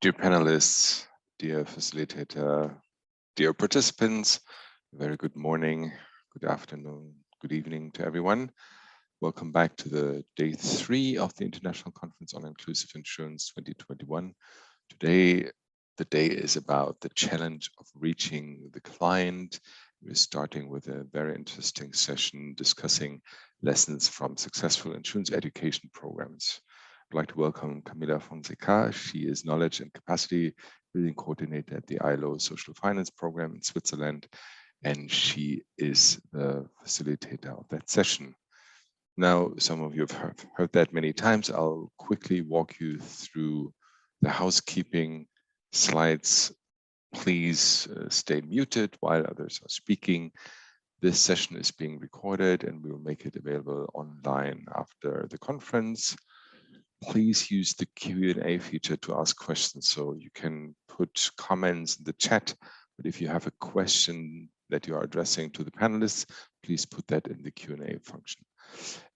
Dear panelists, dear facilitator, dear participants, very good morning, good afternoon, good evening to everyone. Welcome back to the day 3 of the International Conference on Inclusive Insurance 2021. Today, the day is about the challenge of reaching the client. We're starting with a very interesting session discussing lessons from successful insurance education programs. I'd like to welcome Camila Fonseca. She is Knowledge and Capacity Building Coordinator at the ILO Social Finance Program in Switzerland, and she is the facilitator of that session. Now, some of you have heard that many times. I'll quickly walk you through the housekeeping slides. Please stay muted while others are speaking. This session is being recorded and we will make it available online after the conference. Please use the Q&A feature to ask questions. So you can put comments in the chat, but if you have a question that you are addressing to the panelists, please put that in the Q&A function.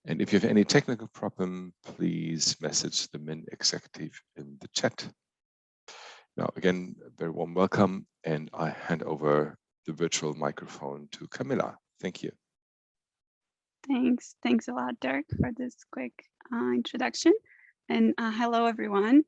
And if you have any technical problem, please message the MIN executive in the chat. Now, again, a very warm welcome, and I hand over the virtual microphone to Camila. Thank you. Thanks a lot, Dirk, for this quick introduction. And hello, everyone.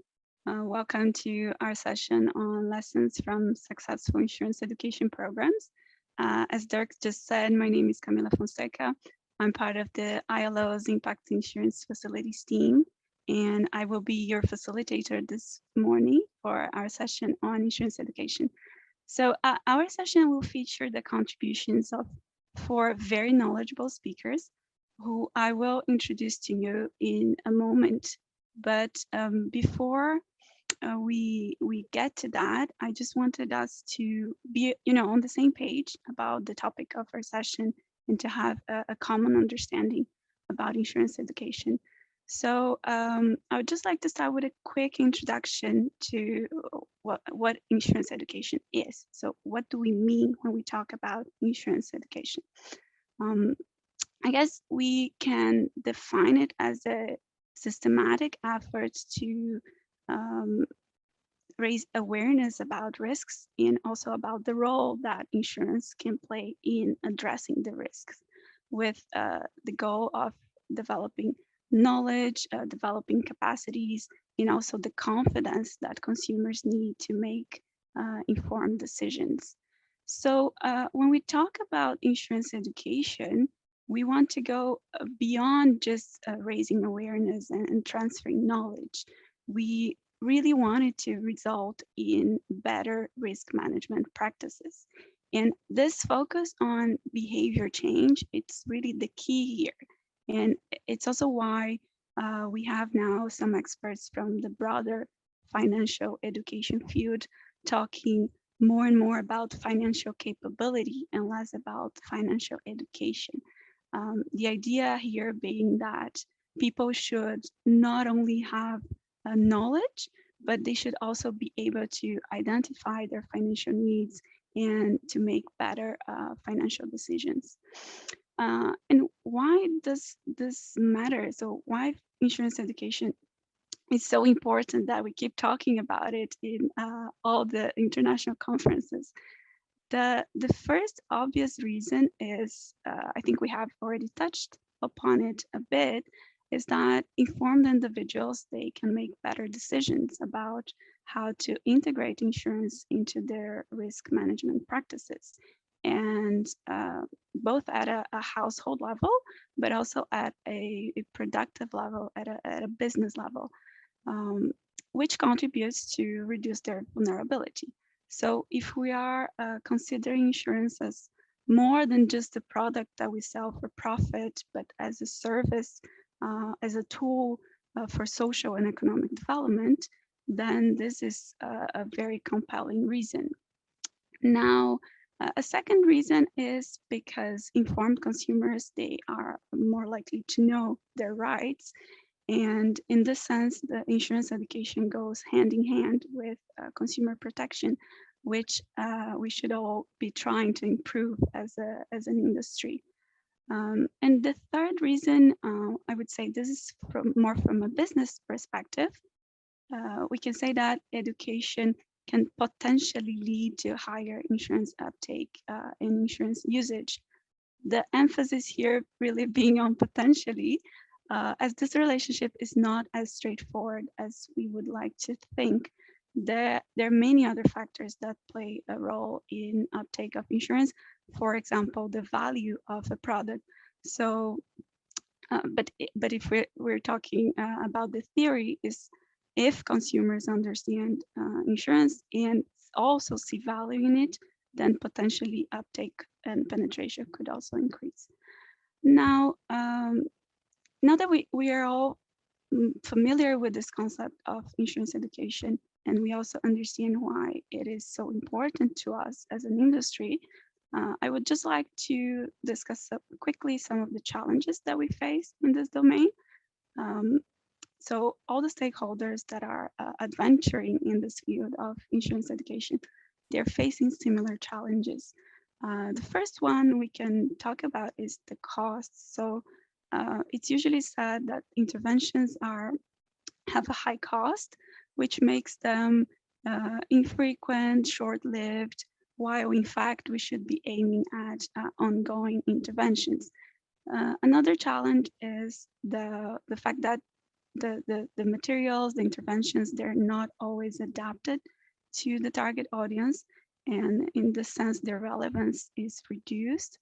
Welcome to our session on lessons from successful insurance education programs. As Dirk just said, my name is Camila Fonseca. I'm part of the ILO's Impact Insurance Facilities team, and I will be your facilitator this morning for our session on insurance education. So our session will feature the contributions of 4 very knowledgeable speakers who I will introduce to you in a moment. But before we get to that, I just wanted us to be, on the same page about the topic of our session and to have a common understanding about insurance education. So I would just like to start with a quick introduction to what insurance education is. So what do we mean when we talk about insurance education? I guess we can define it as a systematic effort to raise awareness about risks and also about the role that insurance can play in addressing the risks, with the goal of developing knowledge, developing capacities, and also the confidence that consumers need to make informed decisions. So when we talk about insurance education, we want to go beyond just raising awareness and transferring knowledge. We really wanted to result in better risk management practices. And this focus on behavior change, it's really the key here. And it's also why we have now some experts from the broader financial education field talking more and more about financial capability and less about financial education. The idea here being that people should not only have knowledge, but they should also be able to identify their financial needs and to make better financial decisions. And why does this matter? So why insurance education is so important that we keep talking about it in all the international conferences? The first obvious reason is, I think we have already touched upon it a bit, is that informed individuals, they can make better decisions about how to integrate insurance into their risk management practices. And both at a household level, but also at a productive level, at a business level, which contributes to reduce their vulnerability. So if we are considering insurance as more than just a product that we sell for profit, but as a service, as a tool for social and economic development, then this is a very compelling reason. Now, a second reason is because informed consumers, they are more likely to know their rights. And in this sense, the insurance education goes hand in hand with consumer protection, which we should all be trying to improve as an industry. And the third reason, I would say this is more from a business perspective, we can say that education can potentially lead to higher insurance uptake and insurance usage. The emphasis here really being on potentially, as this relationship is not as straightforward as we would like to think. There are many other factors that play a role in uptake of insurance. For example, the value of a product. So, but if we're talking about the theory, is if consumers understand insurance and also see value in it, then potentially uptake and penetration could also increase. Now, now that we are all familiar with this concept of insurance education, and we also understand why it is so important to us as an industry, I would just like to discuss quickly some of the challenges that we face in this domain. Um, so all the stakeholders that are adventuring in this field of insurance education, they're facing similar challenges. The first one we can talk about is the cost. So it's usually said that interventions have a high cost, which makes them infrequent, short-lived, while in fact we should be aiming at ongoing interventions. Another challenge is the fact that the materials, the interventions, they're not always adapted to the target audience. And in this sense, their relevance is reduced.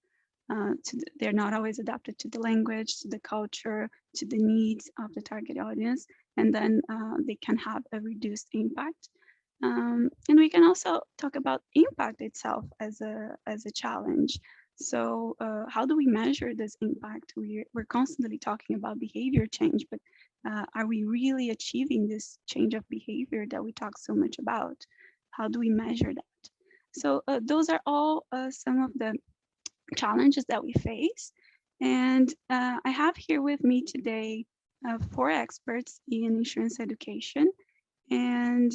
They're not always adapted to the language, to the culture, to the needs of the target audience, and then they can have a reduced impact. And we can also talk about impact itself as a challenge. So how do we measure this impact? We're constantly talking about behavior change, but are we really achieving this change of behavior that we talk so much about? How do we measure that? So those are all some of the challenges that we face. And I have here with me today 4 experts in insurance education, and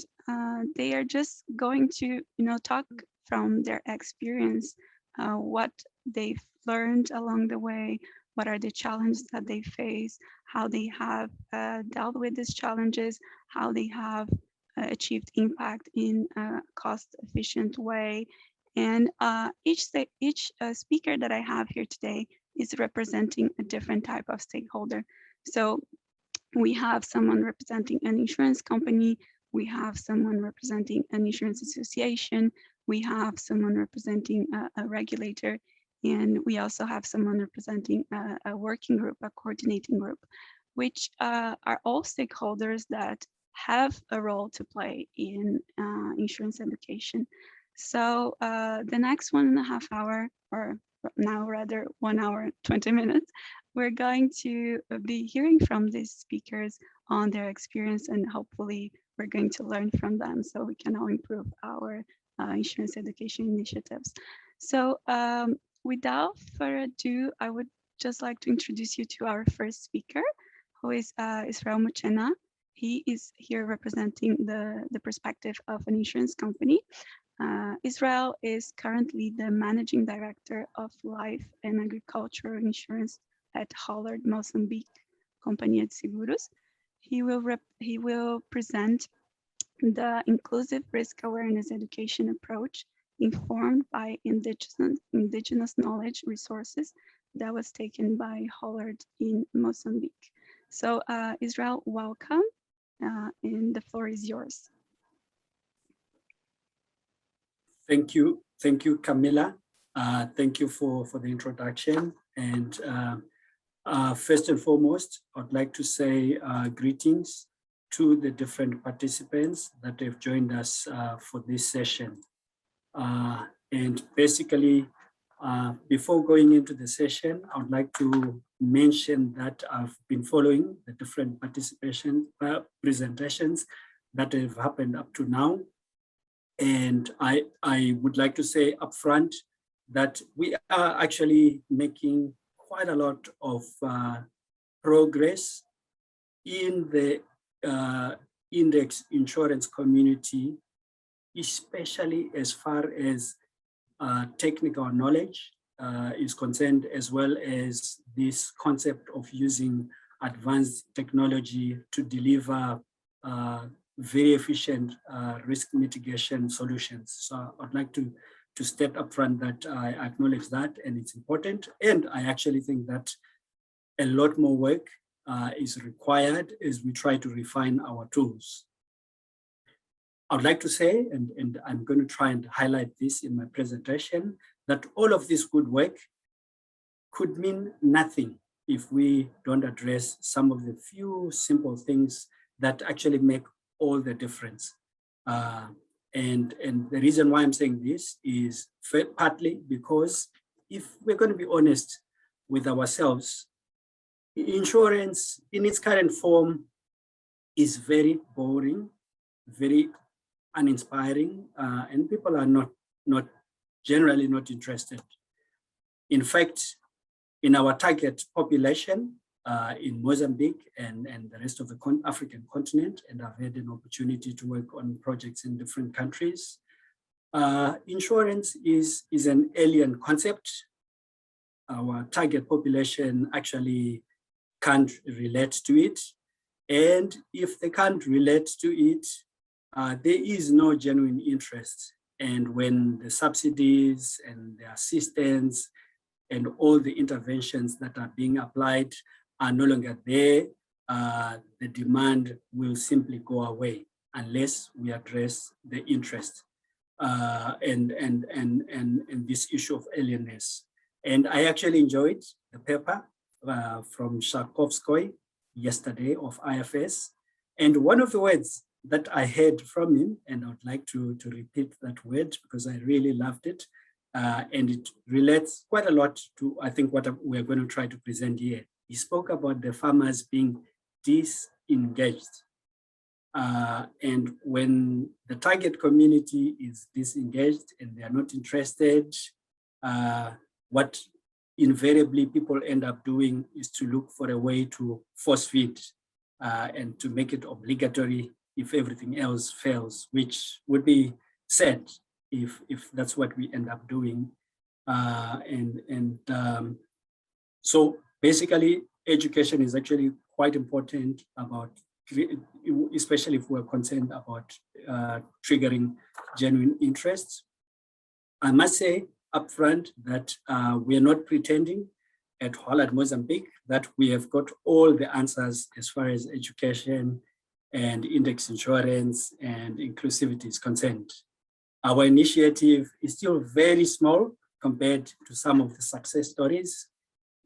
they are just going to, talk from their experience, what they've learned along the way, what are the challenges that they face, how they have dealt with these challenges, how they have achieved impact in a cost-efficient way. And each speaker that I have here today is representing a different type of stakeholder. So we have someone representing an insurance company, we have someone representing an insurance association, we have someone representing a regulator, and we also have someone representing a working group, a coordinating group, which are all stakeholders that have a role to play in insurance education. So the next 1.5 hour, or now rather 1 hour, 20 minutes, we're going to be hearing from these speakers on their experience, and hopefully we're going to learn from them so we can all improve our insurance education initiatives. So without further ado, I would just like to introduce you to our first speaker, who is Israel Muchena. He is here representing the perspective of an insurance company. Israel is currently the managing director of life and agricultural insurance at Hollard Mozambique Companhia de Seguros. He will present the inclusive risk awareness education approach informed by indigenous knowledge resources that was taken by Hollard in Mozambique. So Israel, welcome, and the floor is yours. Thank you, Camilla. Thank you for the introduction. And first and foremost, I'd like to say greetings to the different participants that have joined us for this session. And basically, before going into the session, I would like to mention that I've been following the different presentations that have happened up to now. And I would like to say upfront that we are actually making quite a lot of progress in the index insurance community, especially as far as technical knowledge is concerned, as well as this concept of using advanced technology to deliver very efficient risk mitigation solutions. So I'd like to state upfront that I acknowledge that, and it's important. And I actually think that a lot more work is required as we try to refine our tools. I would like to say, and I'm going to try and highlight this in my presentation, that all of this good work could mean nothing if we don't address some of the few simple things that actually make all the difference. And the reason why I'm saying this is partly because if we're going to be honest with ourselves, insurance in its current form is very boring, very uninspiring, and people are not generally not interested. In fact, in our target population in Mozambique and the rest of the African continent, and I've had an opportunity to work on projects in different countries, insurance is an alien concept. Our target population actually can't relate to it. And if they can't relate to it, there is no genuine interest. And when the subsidies and the assistance and all the interventions that are being applied are no longer there, the demand will simply go away unless we address the interest and this issue of alienness. And I actually enjoyed the paper from Sharkovskoy yesterday of IFS. And one of the words that I heard from him, and I would like to repeat that word because I really loved it, and it relates quite a lot to, I think, what we're going to try to present here. He spoke about the farmers being disengaged. And when the target community is disengaged and they are not interested, what invariably people end up doing is to look for a way to force feed and to make it obligatory if everything else fails, which would be sad if that's what we end up doing. So basically, education is actually quite important about, especially if we're concerned about triggering genuine interests. I must say upfront that we are not pretending at Hollard Mozambique that we have got all the answers as far as education and index insurance and inclusivity is concerned. Our initiative is still very small compared to some of the success stories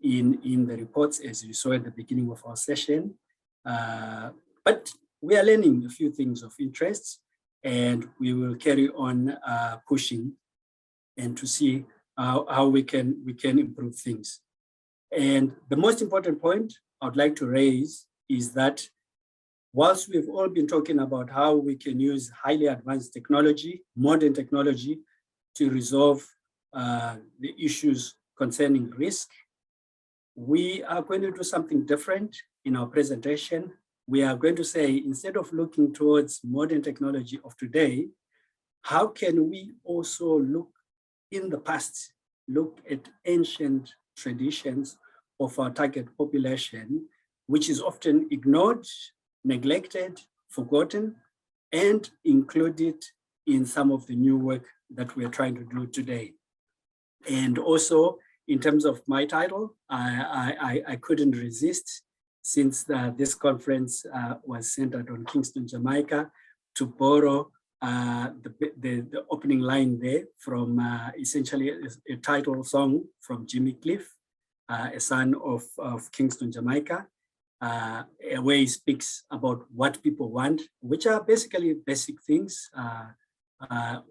in the reports, as you saw at the beginning of our session. But we are learning a few things of interest, and we will carry on pushing and to see how we can improve things. And the most important point I would like to raise is that whilst we've all been talking about how we can use highly advanced technology, modern technology, to resolve the issues concerning risk, we are going to do something different in our presentation. We are going to say, instead of looking towards modern technology of today, how can we also look in the past, look at ancient traditions of our target population, which is often ignored, neglected, forgotten, and included in some of the new work that we're trying to do today. And also, in terms of my title, I couldn't resist, since this conference was centered on Kingston, Jamaica, to borrow the opening line there from essentially a title song from Jimmy Cliff, a son of Kingston, Jamaica, where he speaks about what people want, which are basically basic things.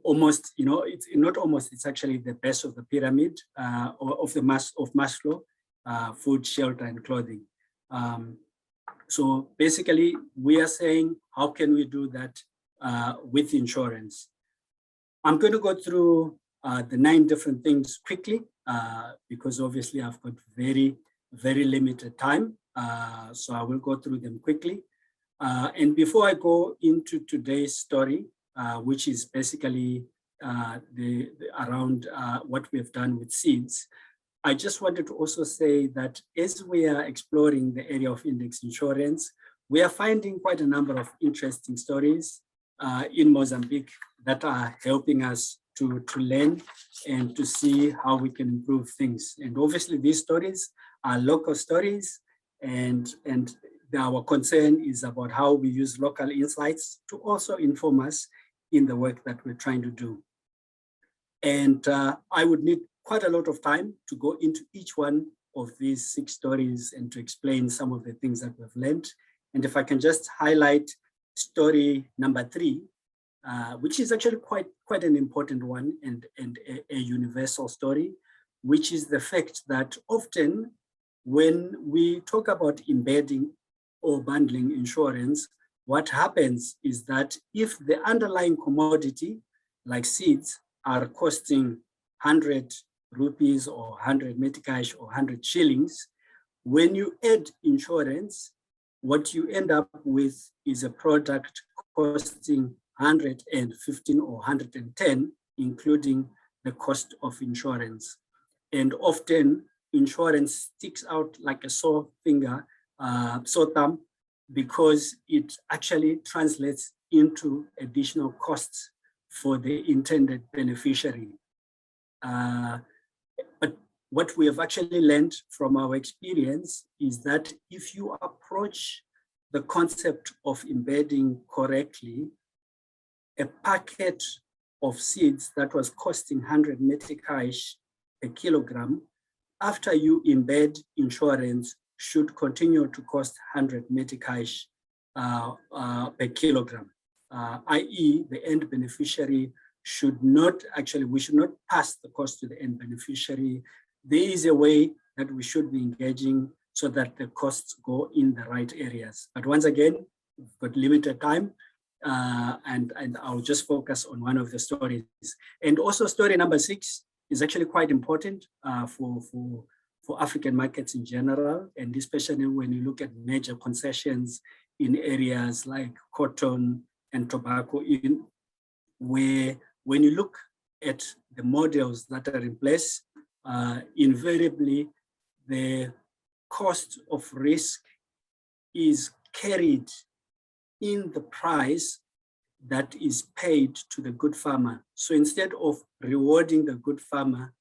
Almost, it's not almost, it's actually the base of the pyramid of Maslow, food, shelter, and clothing. So basically, we are saying, how can we do that with insurance? I'm going to go through the 9 different things quickly, because obviously I've got very, very limited time. So I will go through them quickly. And before I go into today's story, which is basically around what we've done with seeds, I just wanted to also say that as we are exploring the area of index insurance, we are finding quite a number of interesting stories in Mozambique that are helping us to learn and to see how we can improve things. And obviously these stories are local stories, and our concern is about how we use local insights to also inform us in the work that we're trying to do. And I would need quite a lot of time to go into each one of these 6 stories and to explain some of the things that we've learned. And if I can just highlight story number 3, which is actually quite an important one and a universal story, which is the fact that often when we talk about embedding or bundling insurance, what happens is that if the underlying commodity, like seeds, are costing 100 rupees or 100 metikash or 100 shillings, when you add insurance, what you end up with is a product costing 115 or 110, including the cost of insurance. And often insurance sticks out like a sore thumb, because it actually translates into additional costs for the intended beneficiary. But what we have actually learned from our experience is that if you approach the concept of embedding correctly, a packet of seeds that was costing 100 metikash a kilogram, after you embed insurance, should continue to cost 100 metikash per kilogram, i.e. the end beneficiary should not we should not pass the cost to the end beneficiary. There is a way that we should be engaging so that the costs go in the right areas. But once again, we've got limited time, and I'll just focus on one of the stories. And also story number 6 is actually quite important for African markets in general, and especially when you look at major concessions in areas like cotton and tobacco, where when you look at the models that are in place, invariably the cost of risk is carried in the price that is paid to the good farmer. So instead of rewarding the good farmer,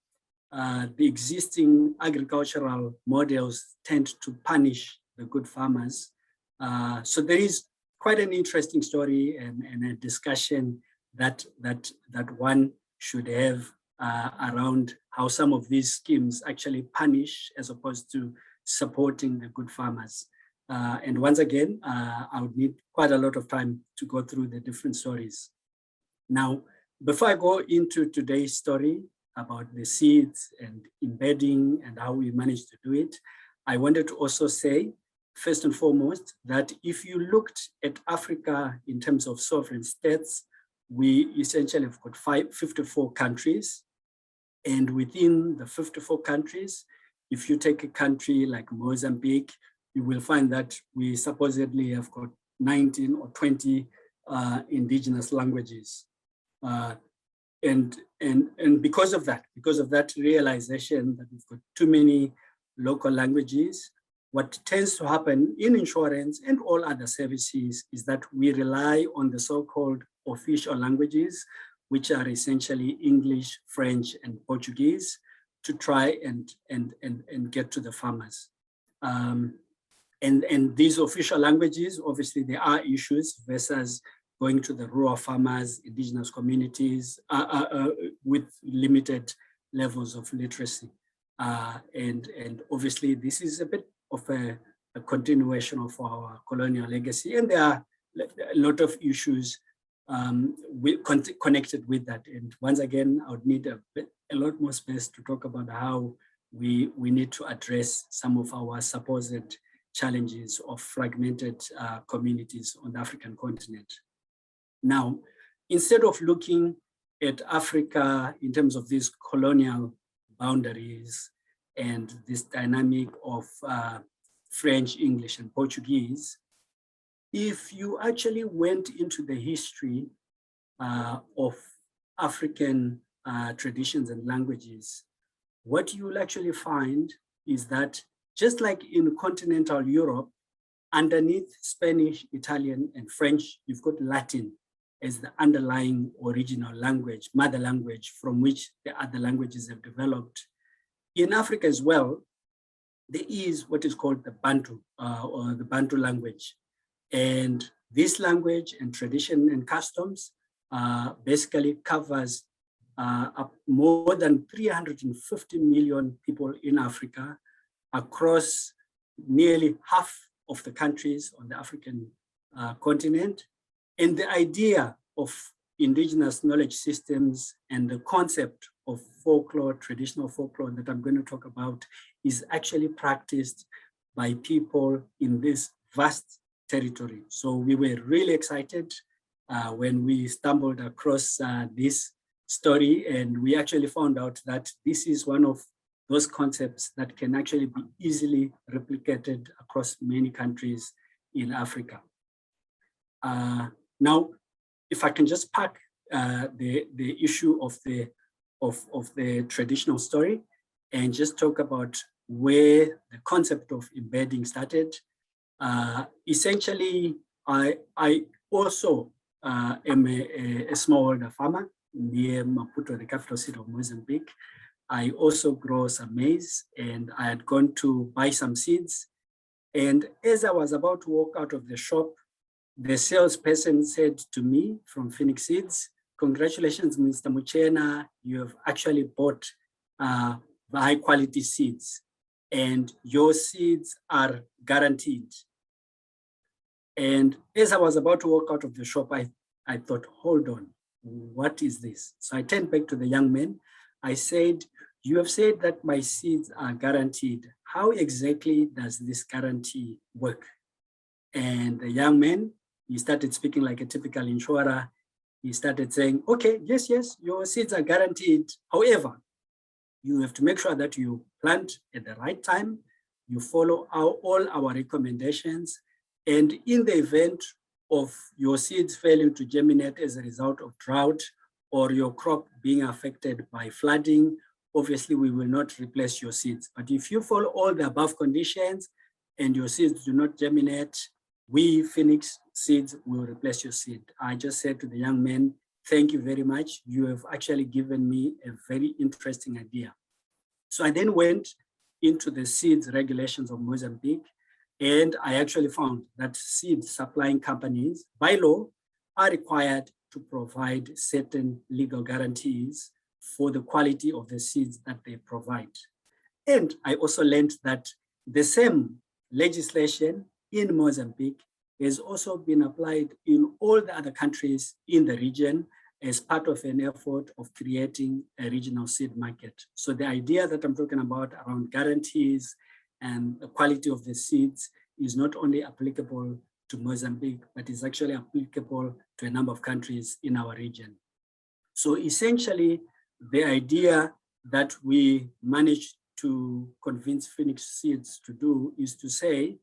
the existing agricultural models tend to punish the good farmers. So there is quite an interesting story and a discussion that one should have around how some of these schemes actually punish as opposed to supporting the good farmers. And once again, I would need quite a lot of time to go through the different stories. Now, before I go into today's story about the seeds and embedding and how we managed to do it, I wanted to also say, first and foremost, that if you looked at Africa in terms of sovereign states, we essentially have got 54 countries. And within the 54 countries, if you take a country like Mozambique, you will find that we supposedly have got 19 or 20 indigenous languages. And because of that realization that we've got too many local languages, what tends to happen in insurance and all other services is that we rely on the so-called official languages, which are essentially English, French, and Portuguese, to try and get to the farmers. And these official languages, obviously there are issues versus going to the rural farmers, indigenous communities with limited levels of literacy. And obviously this is a bit of a continuation of our colonial legacy, and there are a lot of issues connected with that. And once again, I would need a lot more space to talk about how we need to address some of our supposed challenges of fragmented communities on the African continent. Now, instead of looking at Africa in terms of these colonial boundaries and this dynamic of French, English, and Portuguese, if you actually went into the history of African traditions and languages, what you will actually find is that just like in continental Europe, underneath Spanish, Italian, and French, you've got Latin as the underlying original language, mother language, from which the other languages have developed. In Africa as well, there is what is called the Bantu or the Bantu language. And this language and tradition and customs basically covers more than 350 million people in Africa across nearly half of the countries on the African continent. And the idea of indigenous knowledge systems and the concept of folklore, traditional folklore that I'm going to talk about is actually practiced by people in this vast territory. So we were really excited when we stumbled across this story, and we actually found out that this is one of those concepts that can actually be easily replicated across many countries in Africa. Now, if I can just pack the issue of the traditional story and just talk about where the concept of embedding started. Essentially, I also am a smallholder farmer near Maputo, the capital city of Mozambique. I also grow some maize, and I had gone to buy some seeds. And as I was about to walk out of the shop, the salesperson said to me from Phoenix Seeds, "Congratulations, Mr. Muchena, you have actually bought high quality seeds, and your seeds are guaranteed." And as I was about to walk out of the shop, I thought, hold on, what is this? So I turned back to the young man. I said, "You have said that my seeds are guaranteed. How exactly does this guarantee work?" And the young man, he started speaking like a typical insurer. He started saying, "Okay, yes, your seeds are guaranteed. However, you have to make sure that you plant at the right time, you follow all our recommendations, and in the event of your seeds failing to germinate as a result of drought or your crop being affected by flooding, obviously we will not replace your seeds. But if you follow all the above conditions and your seeds do not germinate, we, Phoenix Seeds, will replace your seed." I just said to the young man, "Thank you very much. You have actually given me a very interesting idea." So I then went into the seeds regulations of Mozambique, and I actually found that seed supplying companies, by law, are required to provide certain legal guarantees for the quality of the seeds that they provide. And I also learned that the same legislation in Mozambique has also been applied in all the other countries in the region as part of an effort of creating a regional seed market. So the idea that I'm talking about around guarantees and the quality of the seeds is not only applicable to Mozambique, but is actually applicable to a number of countries in our region. So essentially, the idea that we managed to convince Phoenix Seeds to do is to say,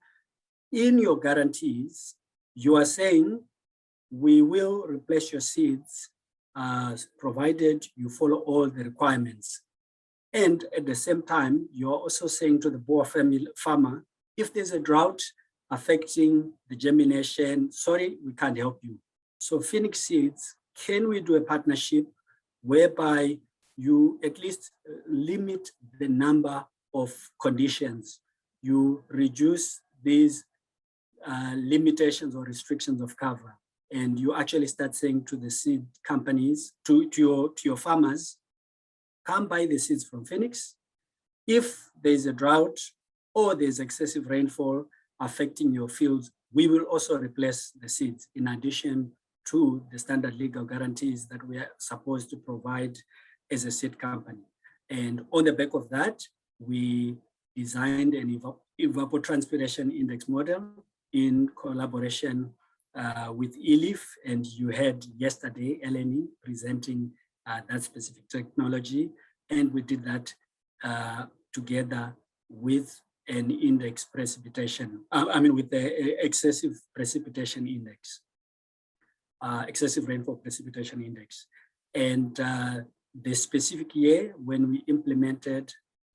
in your guarantees, you are saying we will replace your seeds provided you follow all the requirements. And at the same time, you're also saying to the Boer family farmer, if there's a drought affecting the germination, sorry, we can't help you. So Phoenix Seeds, can we do a partnership whereby you at least limit the number of conditions, you reduce these limitations or restrictions of cover, and you actually start saying to the seed companies, to your farmers, come buy the seeds from Phoenix. If there's a drought or there's excessive rainfall affecting your fields, we will also replace the seeds in addition to the standard legal guarantees that we are supposed to provide as a seed company. And on the back of that, we designed an evapotranspiration index model in collaboration with ELIF, and you had yesterday Eleni presenting that specific technology, and we did that together with an index precipitation, with the excessive precipitation index, excessive rainfall precipitation index. And the specific year when we implemented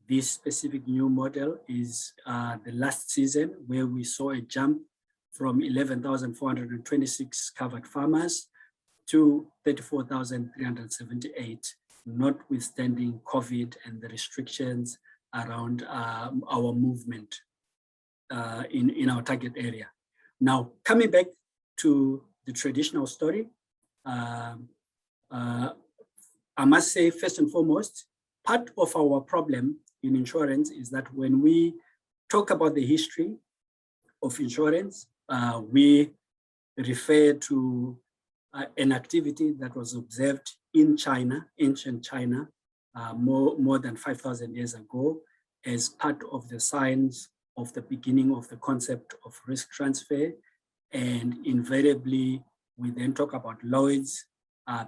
this specific new model is the last season, where we saw a jump from 11,426 covered farmers to 34,378, notwithstanding COVID and the restrictions around our movement in our target area. Now, coming back to the traditional story, I must say, first and foremost, part of our problem in insurance is that when we talk about the history of insurance, we refer to an activity that was observed in China, ancient China, more than 5,000 years ago, as part of the science of the beginning of the concept of risk transfer. And invariably, we then talk about Lloyd's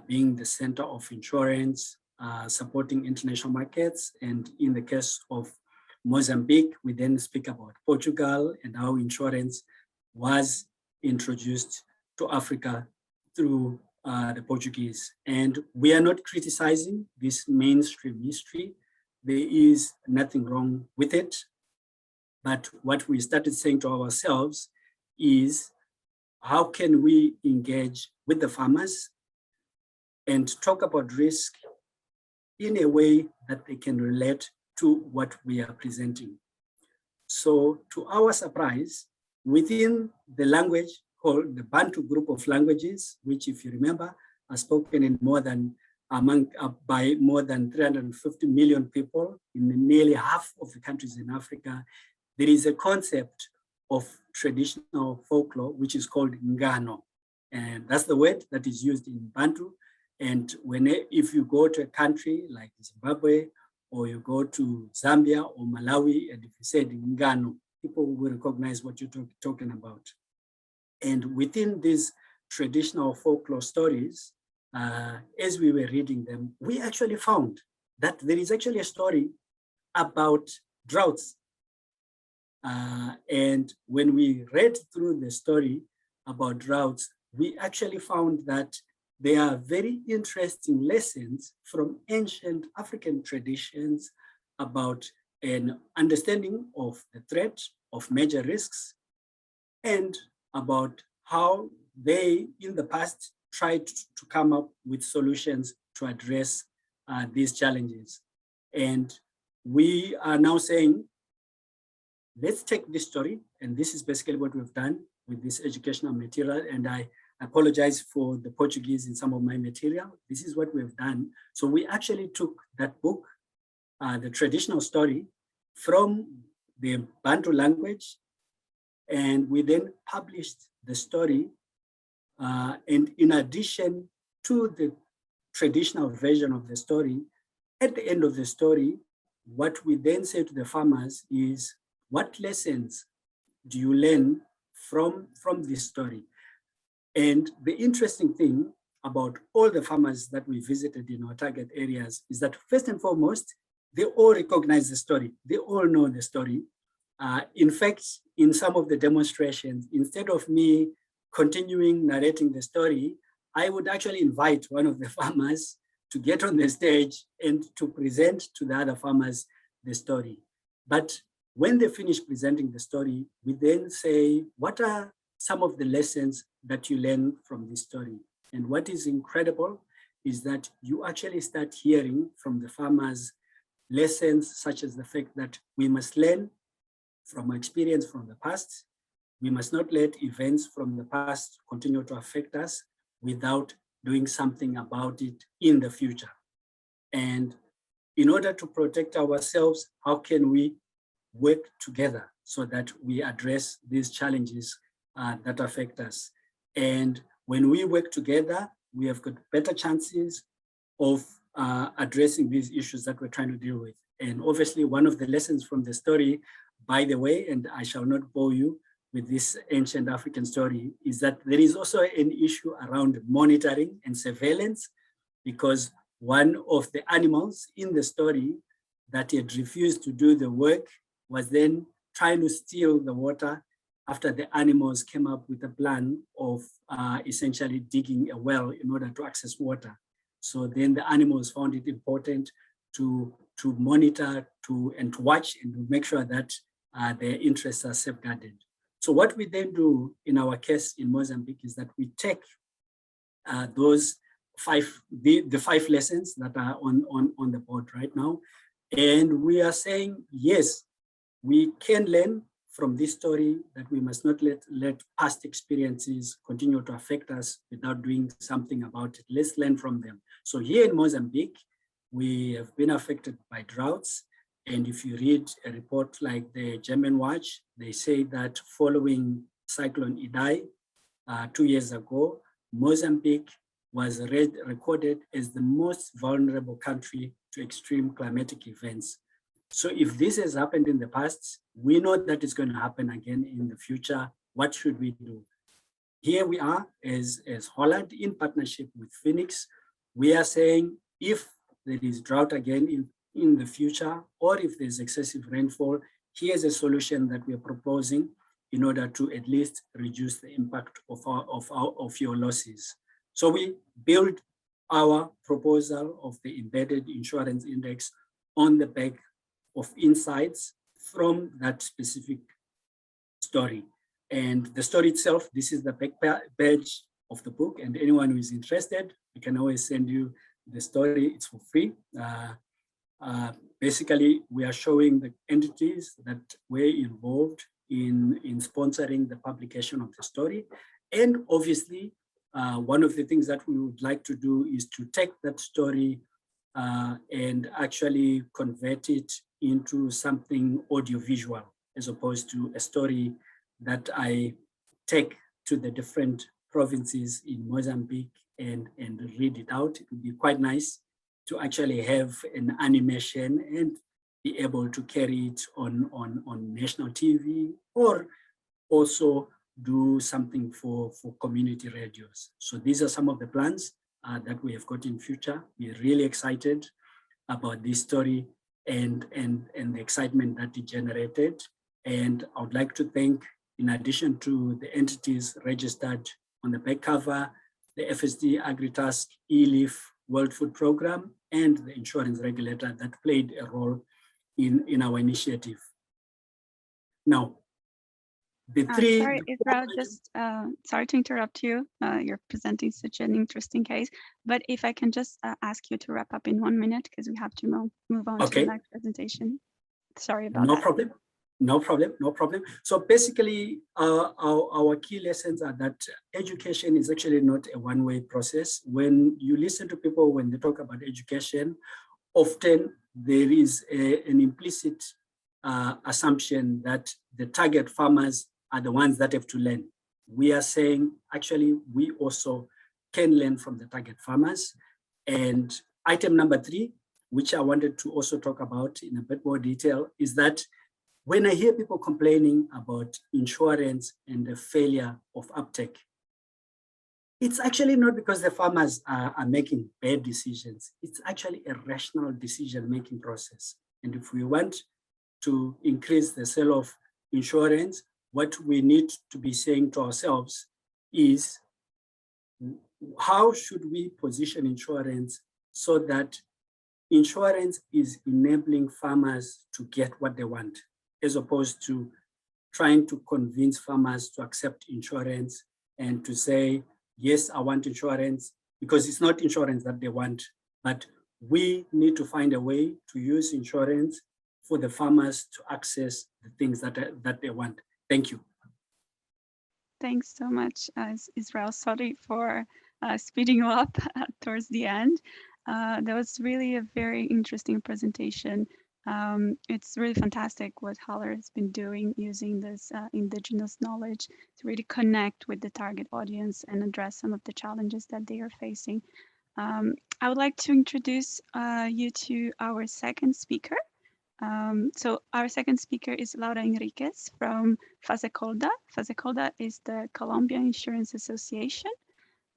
being the center of insurance, supporting international markets. And in the case of Mozambique, we then speak about Portugal and how insurance was introduced to Africa through the Portuguese. And we are not criticizing this mainstream history. There is nothing wrong with it. But what we started saying to ourselves is, how can we engage with the farmers and talk about risk in a way that they can relate to what we are presenting? So to our surprise, within the language called the Bantu group of languages, which, if you remember, are spoken in by more than 350 million people in nearly half of the countries in Africa, there is a concept of traditional folklore, which is called Ngano. And that's the word that is used in Bantu. And if you go to a country like Zimbabwe, or you go to Zambia or Malawi, and if you said Ngano, people will recognize what you're talking about. And within these traditional folklore stories, as we were reading them, we actually found that there is actually a story about droughts. And when we read through the story about droughts, we actually found that there are very interesting lessons from ancient African traditions about an understanding of the threat of major risks and about how they, in the past, tried to come up with solutions to address these challenges. And we are now saying, let's take this story, and this is basically what we've done with this educational material. And I apologize for the Portuguese in some of my material. This is what we've done. So we actually took that book, the traditional story, from the Bantu language, and we then published the story. And in addition to the traditional version of the story, at the end of the story, what we then say to the farmers is, what lessons do you learn from this story? And the interesting thing about all the farmers that we visited in our target areas is that, first and foremost, they all recognize the story. They all know the story. In fact, in some of the demonstrations, instead of me continuing narrating the story, I would actually invite one of the farmers to get on the stage and to present to the other farmers the story. But when they finish presenting the story, we then say, what are some of the lessons that you learn from this story? And what is incredible is that you actually start hearing from the farmers lessons such as the fact that we must learn from experience from the past. We must not let events from the past continue to affect us without doing something about it in the future. And in order to protect ourselves, how can we work together so that we address these challenges that affect us? And when we work together, we have got better chances of addressing these issues that we're trying to deal with. And obviously, one of the lessons from the story, by the way, and I shall not bore you with this ancient African story, is that there is also an issue around monitoring and surveillance, because one of the animals in the story that had refused to do the work was then trying to steal the water after the animals came up with a plan of essentially digging a well in order to access water. So then the animals found it important to monitor and to watch and to make sure that their interests are safeguarded. So what we then do in our case in Mozambique is that we take those the 5 lessons that are on the board right now, and we are saying, yes, we can learn from this story, that we must not let past experiences continue to affect us without doing something about it. Let's learn from them. So here in Mozambique, we have been affected by droughts. And if you read a report like the German Watch, they say that following Cyclone Idai 2 years ago, Mozambique was recorded as the most vulnerable country to extreme climatic events. So if this has happened in the past, we know that it's going to happen again in the future. What should we do? Here we are as Holland in partnership with Phoenix. We are saying if there is drought again in the future, or if there's excessive rainfall, here's a solution that we're proposing in order to at least reduce the impact of your losses. So we build our proposal of the embedded insurance index on the back of insights from that specific story. And the story itself, this is the back page of the book, and anyone who is interested, we can always send you the story. It's for free. Basically, we are showing the entities that were involved in sponsoring the publication of the story. And obviously, one of the things that we would like to do is to take that story and actually convert it into something audiovisual, as opposed to a story that I take to the different provinces in Mozambique and read it out. It would be quite nice to actually have an animation and be able to carry it on national TV, or also do something for community radios. So these are some of the plans that we have got in future. We're really excited about this story and the excitement that it generated. And I would like to thank, in addition to the entities registered on the back cover, the FSD AgriTask eLeaf World Food Program, and the insurance regulator that played a role in our initiative. Now, the three... Sorry, Israel, just sorry to interrupt you. You're presenting such an interesting case, but if I can just ask you to wrap up in 1 minute, because we have to move on to the next presentation. Sorry about that. No problem. No problem, no problem. So basically, our key lessons are that education is actually not a one-way process. When you listen to people, when they talk about education, often there is an implicit assumption that the target farmers are the ones that have to learn. We are saying, actually, we also can learn from the target farmers. And item number 3, which I wanted to also talk about in a bit more detail, is that when I hear people complaining about insurance and the failure of uptake, it's actually not because the farmers are making bad decisions. It's actually a rational decision-making process. And if we want to increase the sale of insurance, what we need to be saying to ourselves is, how should we position insurance so that insurance is enabling farmers to get what they want, as opposed to trying to convince farmers to accept insurance and to say, yes, I want insurance, because it's not insurance that they want, but we need to find a way to use insurance for the farmers to access the things that they want. Thank you. Thanks so much, Israel. Sorry for speeding you up towards the end. That was really a very interesting presentation. It's really fantastic what Haller has been doing using this indigenous knowledge to really connect with the target audience and address some of the challenges that they are facing. I would like to introduce you to our second speaker. So our second speaker is Laura Enriquez from FASECOLDA. FASECOLDA is the Colombia Insurance Association.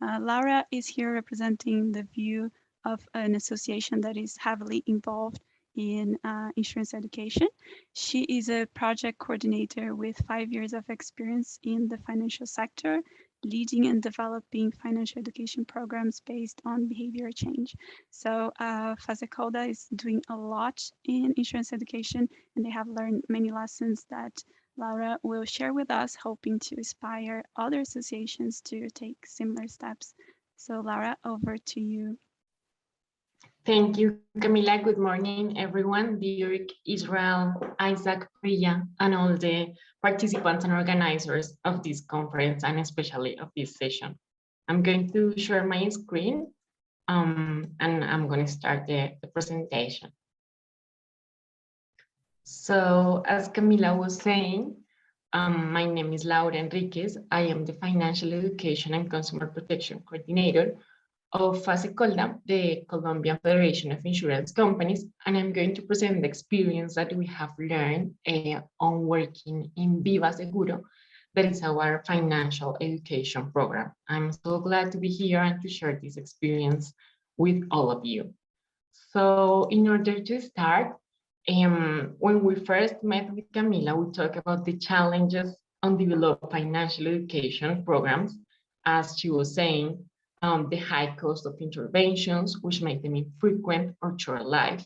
Laura is here representing the view of an association that is heavily involved in insurance education. She is a project coordinator with 5 years of experience in the financial sector, leading and developing financial education programs based on behavior change. So FASECOLDA is doing a lot in insurance education, and they have learned many lessons that Laura will share with us, hoping to inspire other associations to take similar steps. So Laura, over to you. Thank you, Camila. Good morning, everyone. Dirk, Israel, Isaac, Priya, and all the participants and organizers of this conference, and especially of this session. I'm going to share my screen, and I'm going to start the presentation. So, as Camila was saying, my name is Laura Enriquez. I am the Financial Education and Consumer Protection Coordinator of FASECOLDA, the Colombian Federation of Insurance Companies, and I'm going to present the experience that we have learned on working in Viva Seguro, that is our financial education program. I'm so glad to be here and to share this experience with all of you. So in order to start, when we first met with Camila, we talked about the challenges on developing financial education programs. As she was saying, the high cost of interventions, which make them infrequent or short-lived,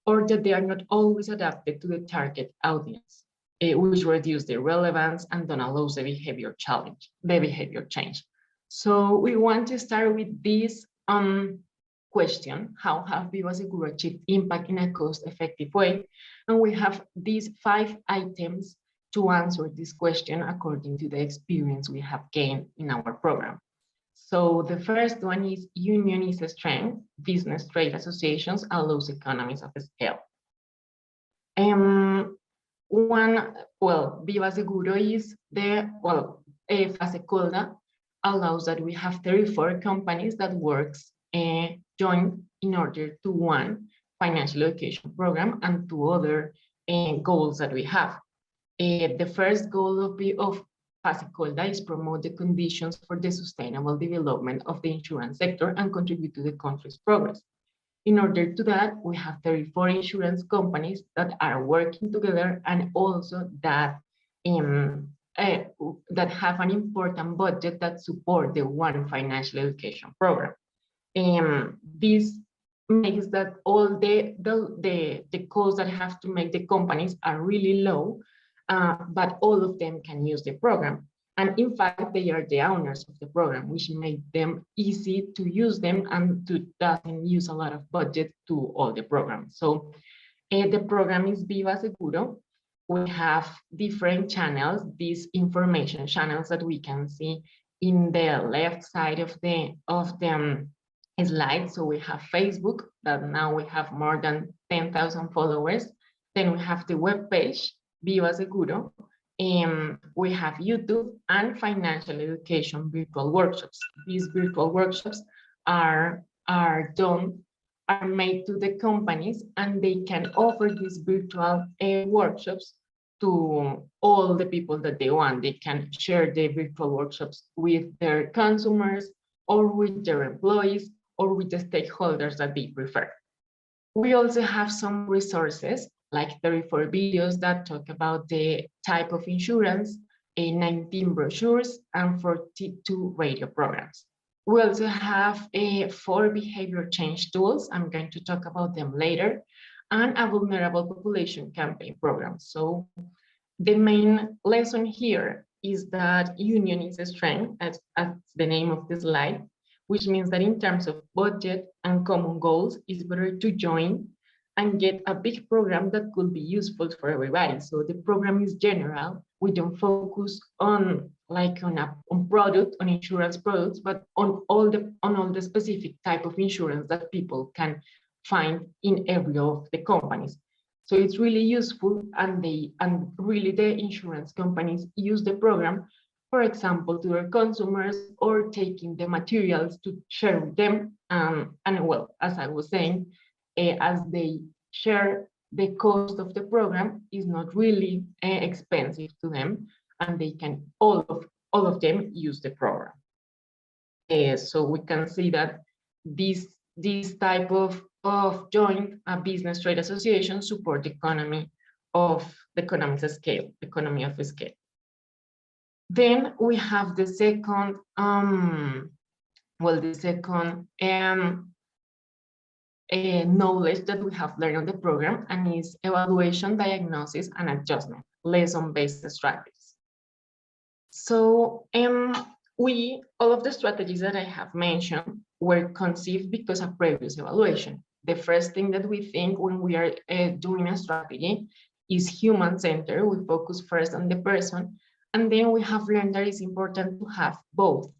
or that they are not always adapted to the target audience, which reduce their relevance and don't allow the behavior change. So we want to start with this question: how have Viva Seguro achieved impact in a cost-effective way? And we have these 5 items to answer this question according to the experience we have gained in our program. So the first one is union is a strength. Business trade associations allows economies of scale. Viva Seguro is FASECOLDA allows that we have 34 companies that works joined in order to one financial education program and 2 other goals that we have. The first goal of FASECOLDA is promote the conditions for the sustainable development of the insurance sector and contribute to the country's progress. In order to that, we have 34 insurance companies that are working together and also that have an important budget that support the one financial education program. This makes that all the costs that have to make the companies are really low, but all of them can use the program. And in fact, they are the owners of the program, which make them easy to use them and doesn't use a lot of budget to all the programs. So the program is Viva Seguro. We have different channels, these information channels that we can see in the left side of the slide. So we have Facebook, that now we have more than 10,000 followers. Then we have the webpage, Viva Seguro. We have YouTube and financial education virtual workshops. These virtual workshops are made to the companies, and they can offer these virtual workshops to all the people that they want. They can share the virtual workshops with their consumers or with their employees or with the stakeholders that they prefer. We also have some resources like 34 videos that talk about the type of insurance, 19 brochures, and 42 radio programs. We also have 4 behavior change tools. I'm going to talk about them later, and a vulnerable population campaign program. So the main lesson here is that union is a strength, as the name of the slide, which means that in terms of budget and common goals, it's better to join and get a big program that could be useful for everybody. So the program is general. We don't focus on insurance products, but on all the specific type of insurance that people can find in every of the companies. So it's really useful, and really the insurance companies use the program, for example, to their consumers or taking the materials to share with them. And well, as I was saying, as they share the cost of the program is not really expensive to them, and they can all of them use the program. So we can see that this type of joint business trade association support the economy of scale. Then we have the second knowledge that we have learned on the program, and is evaluation, diagnosis, and adjustment. lesson-based strategies. So all of the strategies that I have mentioned were conceived because of previous evaluation. The first thing that we think when we are doing a strategy is human-centered. We focus first on the person, and then we have learned that it's important to have both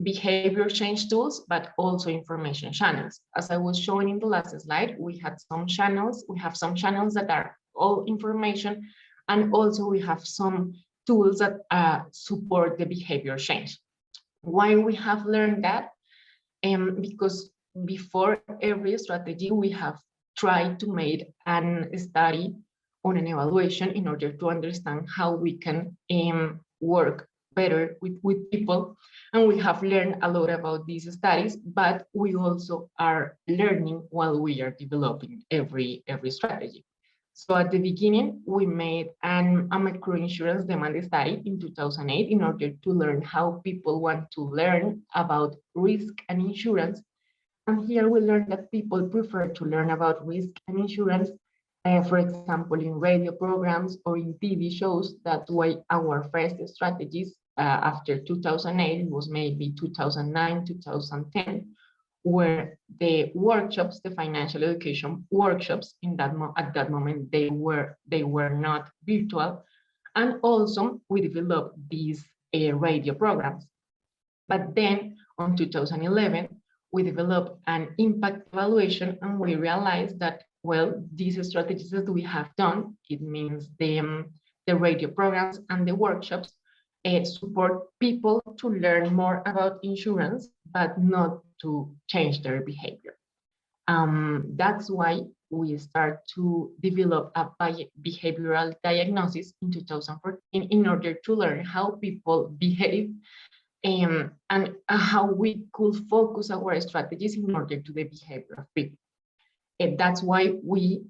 behavior change tools, but also information channels. As I was showing in the last slide, we have some channels that are all information, and also we have some tools that support the behavior change. Why we have learned that? Because before every strategy, we have tried to make a study on an evaluation in order to understand how we can work better with people. And we have learned a lot about these studies, but we also are learning while we are developing every strategy. So at the beginning, we made a microinsurance demand study in 2008 in order to learn how people want to learn about risk and insurance. And here we learned that people prefer to learn about risk and insurance, for example, in radio programs or in TV shows. That's why our first strategies after 2008 was maybe 2009, 2010, where the workshops, the financial education workshops, at that moment they were not virtual, and also we developed these radio programs. But then on 2011 we developed an impact evaluation, and we realized that, well, these strategies that we have done, it means the radio programs and the workshops, support people to learn more about insurance, but not to change their behavior. That's why we start to develop a behavioral diagnosis in 2014 in order to learn how people behave, and how we could focus our strategies in order to the behavior of people. And that's why we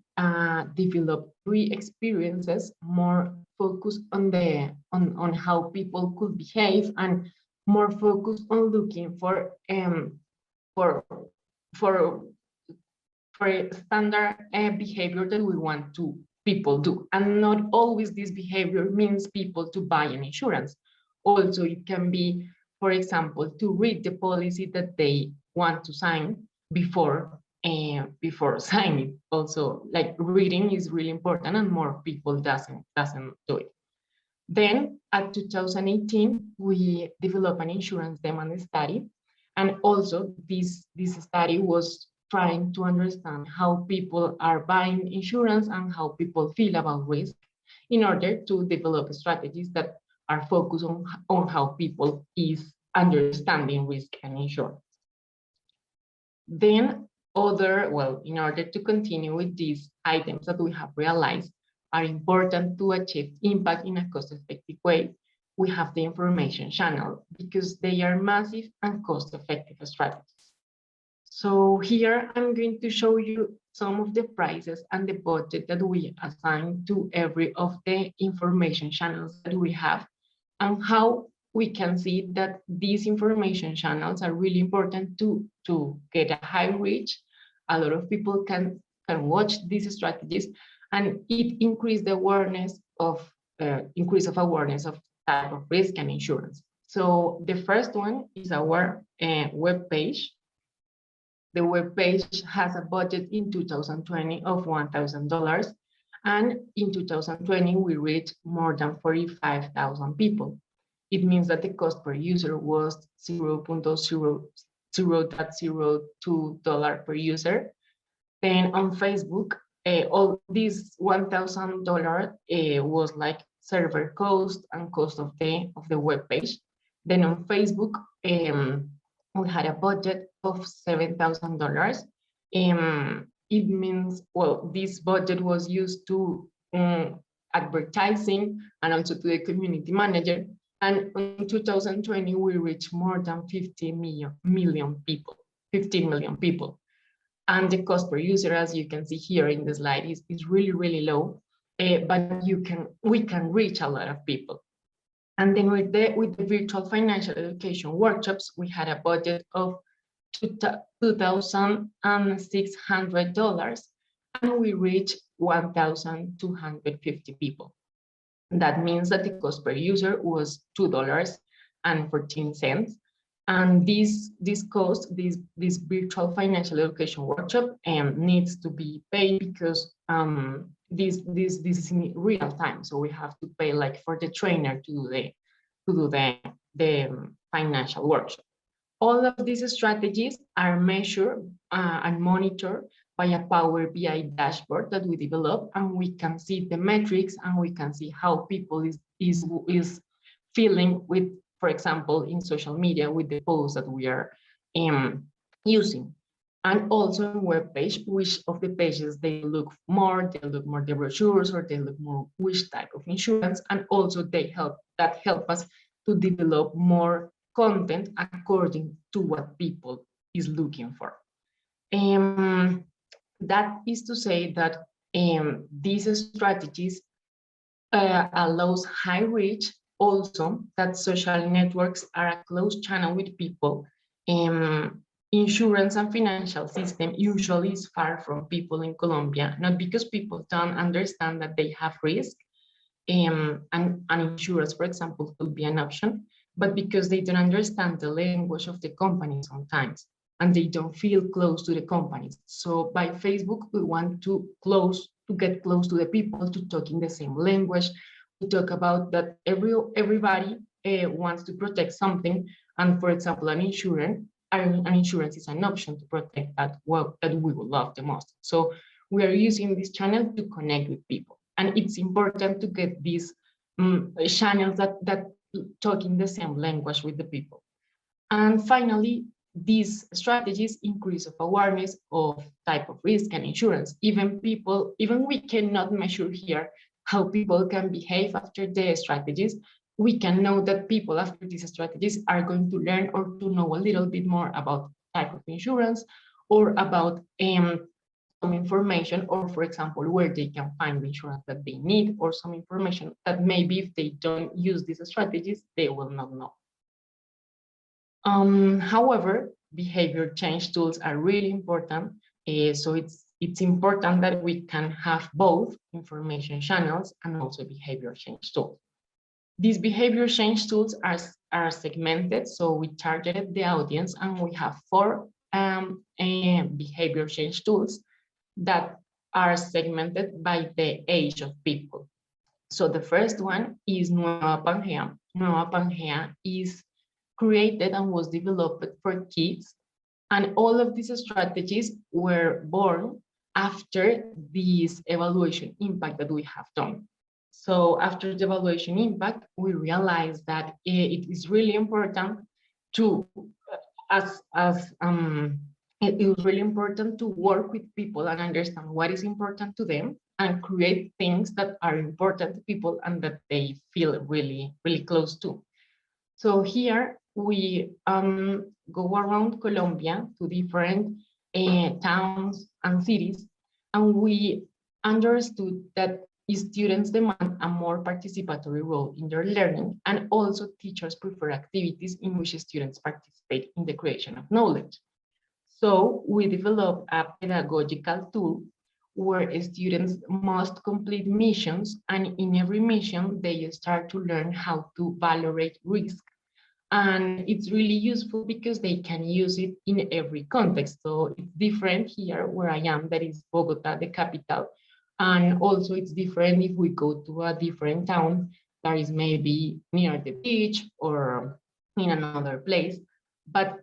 developed 3 experiences more focused on how people could behave, and more focused on looking for standard behavior that we want to people do. And not always this behavior means people to buy an insurance. Also, it can be, for example, to read the policy that they want to sign before signing. Also, like, reading is really important, and more people doesn't do it. Then at 2018, we developed an insurance demand study. And also this study was trying to understand how people are buying insurance and how people feel about risk, in order to develop strategies that are focused on how people is understanding risk and insurance. Then in order to continue with these items that we have realized are important to achieve impact in a cost-effective way, we have the information channel, because they are massive and cost-effective strategies. So here I'm going to show you some of the prices and the budget that we assign to every of the information channels that we have, and how we can see that these information channels are really important to get a high reach. A lot of people can watch these strategies, and it increase the awareness of awareness of type of risk and insurance. So the first one is our web page. The web page has a budget in 2020 of $1,000, and in 2020 we reached more than 45,000 people. It means that the cost per user was $0.02 per user. Then on Facebook, all this $1,000 was like server cost and cost of the web page. Then on Facebook, we had a budget of $7,000. It means, well, this budget was used to advertising and also to the community manager. And in 2020, we reached more than 15 million people. And the cost per user, as you can see here in the slide, is really, really low, but we can reach a lot of people. And then with the virtual financial education workshops, we had a budget of $2,600, and we reached 1,250 people. That means that the cost per user was $2.14. And this cost, this virtual financial education workshop needs to be paid because this is in real time. So we have to pay like for the trainer to do the financial workshop. All of these strategies are measured and monitored by a Power BI dashboard that we develop, and we can see the metrics and we can see how people is feeling with, for example, in social media with the posts that we are using. And also on web page, which of the pages they look more the brochures, or they look more which type of insurance, and also they help us to develop more content according to what people is looking for. That is to say that these strategies allows high reach, also that social networks are a close channel with people. Insurance and financial system usually is far from people in Colombia, not because people don't understand that they have risk, and insurance, for example, could be an option, but because they don't understand the language of the company sometimes, and they don't feel close to the companies. So by Facebook, we want to get close to the people, to talk in the same language, to talk about that everybody wants to protect something, and for example, an insurance is an option to protect that we will love the most. So we are using this channel to connect with people, and it's important to get these channels that talk in the same language with the people. And finally, these strategies increase of awareness of type of risk and insurance. Even we cannot measure here how people can behave after the strategies. We can know that people after these strategies are going to learn or to know a little bit more about type of insurance, or about some information, or for example, where they can find the insurance that they need, or some information that maybe if they don't use these strategies, they will not know. However, behavior change tools are really important. So it's important that we can have both information channels and also behavior change tools. These behavior change tools are segmented, so we targeted the audience, and we have 4 behavior change tools that are segmented by the age of people. So the first one is Nueva Pangea. Nueva Pangea is created and was developed for kids, and all of these strategies were born after this evaluation impact that we have done. So after the evaluation impact, we realized that it is really important to, it was really important to work with people and understand what is important to them, and create things that are important to people and that they feel really, really close to. So here we go around Colombia to different towns and cities, and we understood that students demand a more participatory role in their learning, and also teachers prefer activities in which students participate in the creation of knowledge. So we developed a pedagogical tool where students must complete missions, and in every mission they start to learn how to validate risk. And it's really useful because they can use it in every context. So it's different here where I am, that is Bogota, the capital. And also it's different if we go to a different town that is maybe near the beach or in another place. But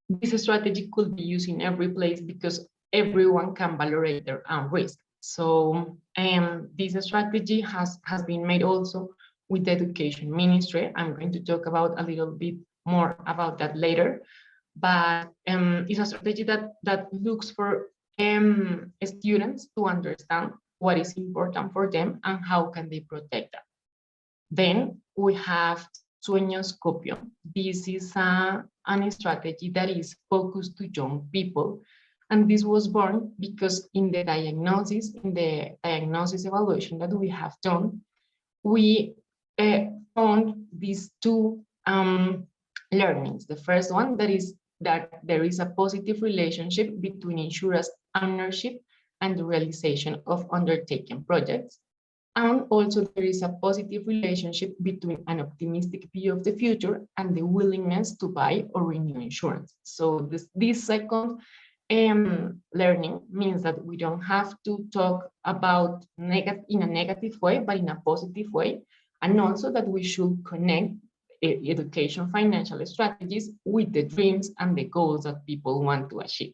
this strategy could be used in every place because everyone can validate their own risk. So this strategy has been made also with the Education Ministry. I'm going to talk about a little bit more about that later, but it's a strategy that looks for students to understand what is important for them and how can they protect that. Then we have Sueñoscopio. This is a strategy that is focused to young people. And this was born because in the diagnosis evaluation that we have done, we found these 2 learnings. The first one, that is that there is a positive relationship between insurance ownership and the realization of undertaken projects. And also there is a positive relationship between an optimistic view of the future and the willingness to buy or renew insurance. So this second learning means that we don't have to talk about in a negative way, but in a positive way. And also that we should connect education financial strategies with the dreams and the goals that people want to achieve.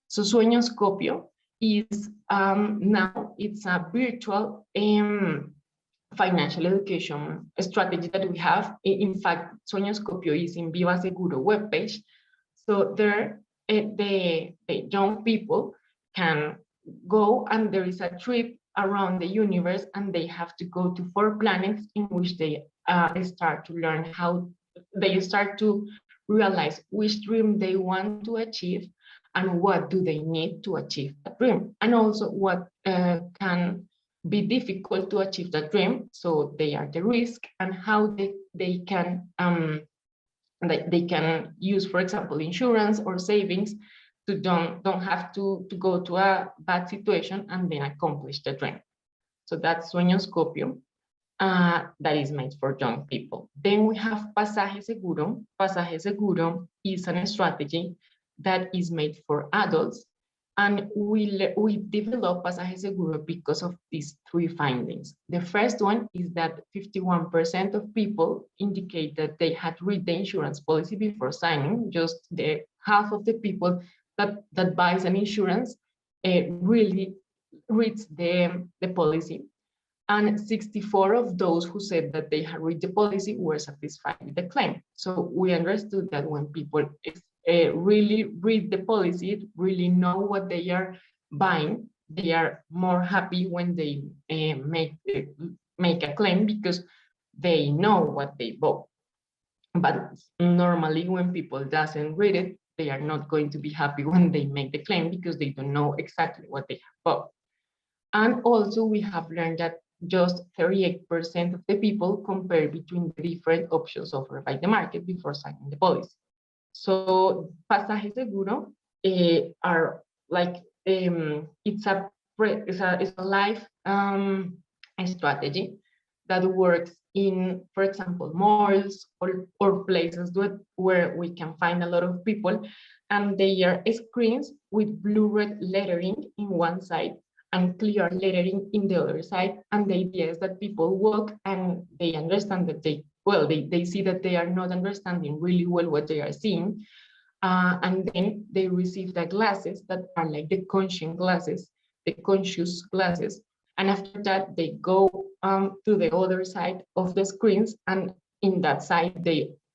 So Sueñoscopio is now it's a virtual financial education strategy that we have. In fact, Sueñoscopio is in Viva Seguro webpage. So there, the young people can go and there is a trip around the universe and they have to go to 4 planets in which they start to learn how they start to realize which dream they want to achieve and what do they need to achieve that dream, and also what can be difficult to achieve that dream. So they are the risk and how they can use, for example, insurance or savings to don't have to go to a bad situation and then accomplish the dream. So that's Sueñoscopio. That is made for young people. Then we have Pasaje Seguro. Pasaje Seguro is a strategy that is made for adults. And we developed Pasaje Seguro because of these 3 findings. The first one is that 51% of people indicate that they had read the insurance policy before signing. Just the half of the people that buys an insurance really reads the policy. And 64 of those who said that they had read the policy were satisfied with the claim. So we understood that when people really read the policy, really know what they are buying, they are more happy when they make a claim because they know what they bought. But normally when people doesn't read it, they are not going to be happy when they make the claim because they don't know exactly what they have bought. And also we have learned that just 38% of the people compare between the different options offered by the market before signing the policy. So Pasaje Seguro are like, it's a life strategy that works in, for example, malls or places where we can find a lot of people, and they are screens with blue-red lettering in one side and clear lettering in the other side. And the idea is that people walk and they understand that they see that they are not understanding really well what they are seeing. And then they receive the glasses that are like the conscious glasses. And after that, they go to the other side of the screens, and in that side,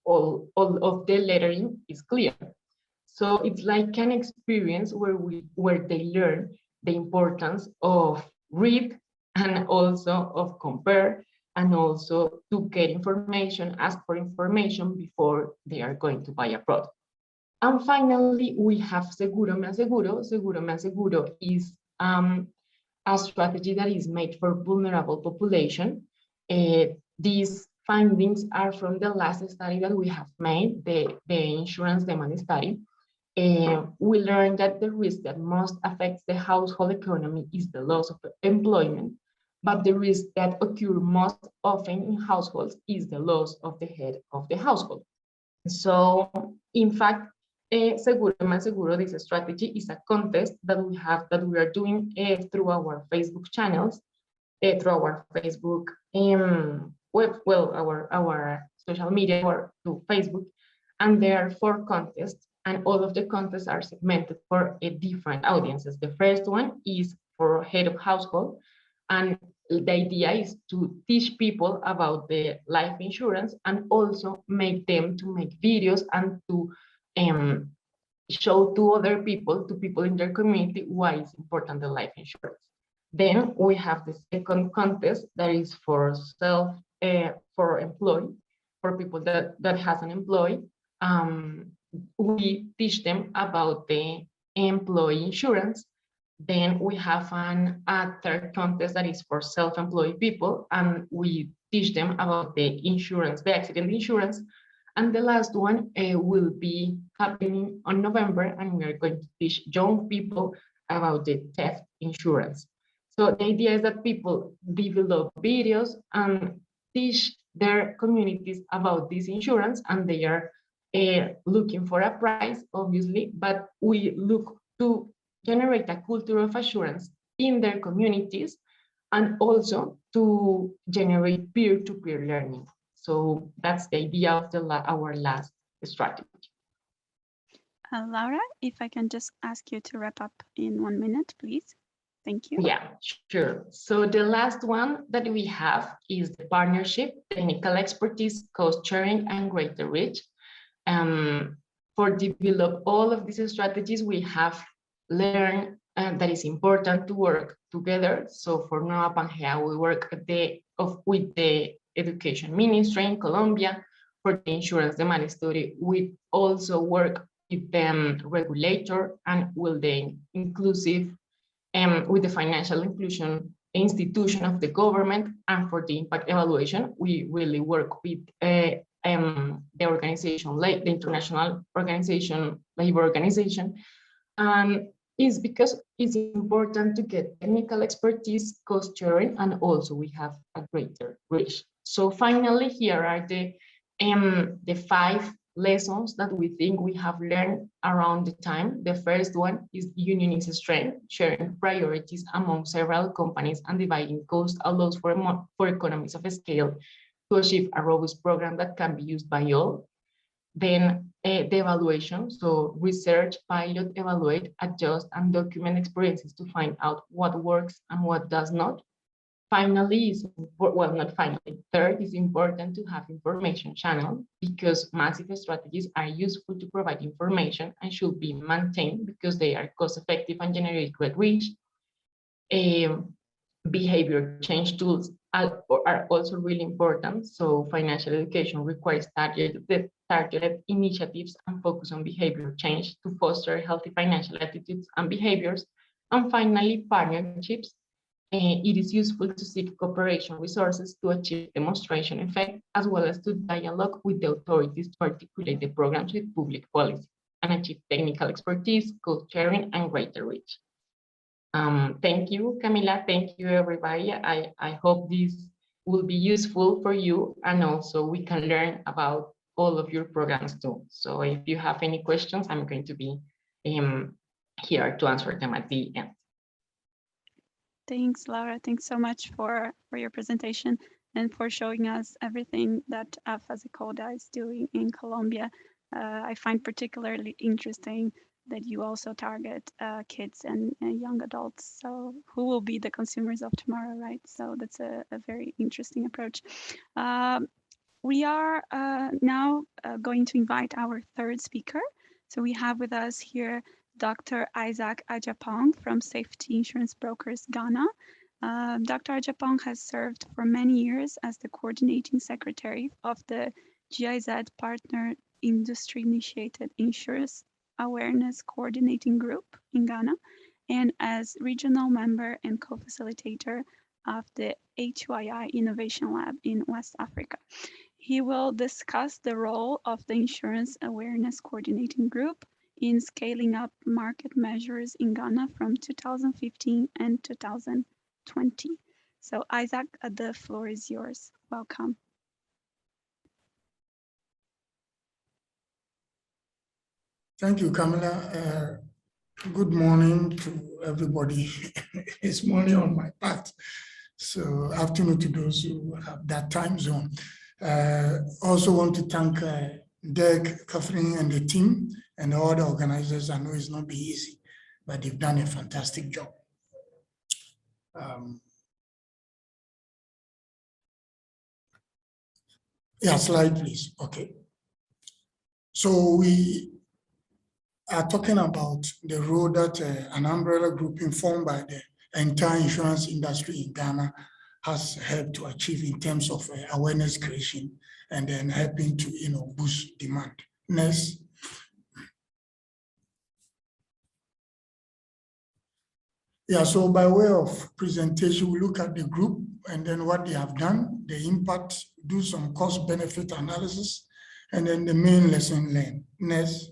all of the lettering is clear. So it's like an experience where they learn the importance of read and also of compare, and also to get information, ask for information before they are going to buy a product. And finally, we have Seguro Me Aseguro. Seguro Me Aseguro is a strategy that is made for vulnerable population. These findings are from the last study that we have made, the insurance demand study. We learned that the risk that most affects the household economy is the loss of employment, but the risk that occurs most often in households is the loss of the head of the household. So, in fact, Seguro Me Seguro, this strategy is a contest that we are doing through our Facebook channels, through our Facebook our social media, or through Facebook, and there are 4 contests, and all of the contests are segmented for different audiences. The first one is for head of household, and the idea is to teach people about the life insurance and also make them to make videos and to show to other people, to people in their community, why it's important, the life insurance. Then we have the second contest that is for for employee, for people that has an employee. We teach them about the employee insurance. Then we have a third contest that is for self-employed people, and we teach them about the insurance, the accident insurance. And the last one will be happening on November, and we are going to teach young people about the theft insurance. So the idea is that people develop videos and teach their communities about this insurance, and they are looking for a price, obviously, but we look to generate a culture of assurance in their communities and also to generate peer-to-peer learning. So that's the idea of our last strategy. Laura, if I can just ask you to wrap up in 1 minute, please. Thank you. Yeah, sure. So the last one that we have is the partnership, technical expertise, cost sharing, and greater reach. For develop all of these strategies, we have learned that it's important to work together. So for NOAA Pangea, we work with the Education Ministry in Colombia. For the insurance demand study, we also work with the regulator and with the inclusive with the financial inclusion institution of the government. And for the impact evaluation, we really work with the organization, like the International Organization, Labor Organization. Is because it's important to get technical expertise, cost sharing, and also we have a greater reach. So finally, here are the 5 lessons that we think we have learned around the time. The first one is union is strength, sharing priorities among several companies and dividing costs allows for economies of scale to achieve a robust program that can be used by all. Then the evaluation, so research, pilot, evaluate, adjust, and document experiences to find out what works and what does not. Finally, not finally, third, is important to have information channel because massive strategies are useful to provide information and should be maintained because they are cost effective and generate great reach. Behavior change tools are also really important. So financial education requires targeted initiatives and focus on behavior change to foster healthy financial attitudes and behaviors. And finally, partnerships. It is useful to seek cooperation resources to achieve demonstration effect, as well as to dialogue with the authorities to articulate the programs with public policy and achieve technical expertise, cost sharing, and greater reach. Thank you, Camila. Thank you, everybody. I hope this will be useful for you, and also we can learn about all of your programs too. So if you have any questions, I'm going to be here to answer them at the end. Thanks, Laura. Thanks so much for your presentation and for showing us everything that FASECODA is doing in Colombia. I find particularly interesting that you also target kids and young adults, so who will be the consumers of tomorrow, right? So that's a very interesting approach. We are now going to invite our third speaker. So we have with us here Dr. Isaac Ajapong from Safety Insurance Brokers Ghana. Dr. Ajapong has served for many years as the coordinating secretary of the GIZ Partner Industry Initiated Insurance Awareness Coordinating Group in Ghana and as regional member and co-facilitator of the ICII Innovation Lab in West Africa. He will discuss the role of the Insurance Awareness Coordinating Group in scaling up market measures in Ghana from 2015 and 2020. So Isaac, the floor is yours. Welcome. Thank you, Camila. Good morning to everybody. It's morning on my part, so afternoon to those who have that time zone. Also want to thank Derek, Catherine, and the team and all the organizers. I know it's not be easy, but they've done a fantastic job. Yeah, slide please. Okay. So we are talking about the role that an umbrella group informed by the entire insurance industry in Ghana has helped to achieve in terms of awareness creation and then helping to boost demand. Next. Yeah, so by way of presentation, we look at the group and then what they have done, the impact, do some cost benefit analysis, and then the main lesson learned. Next.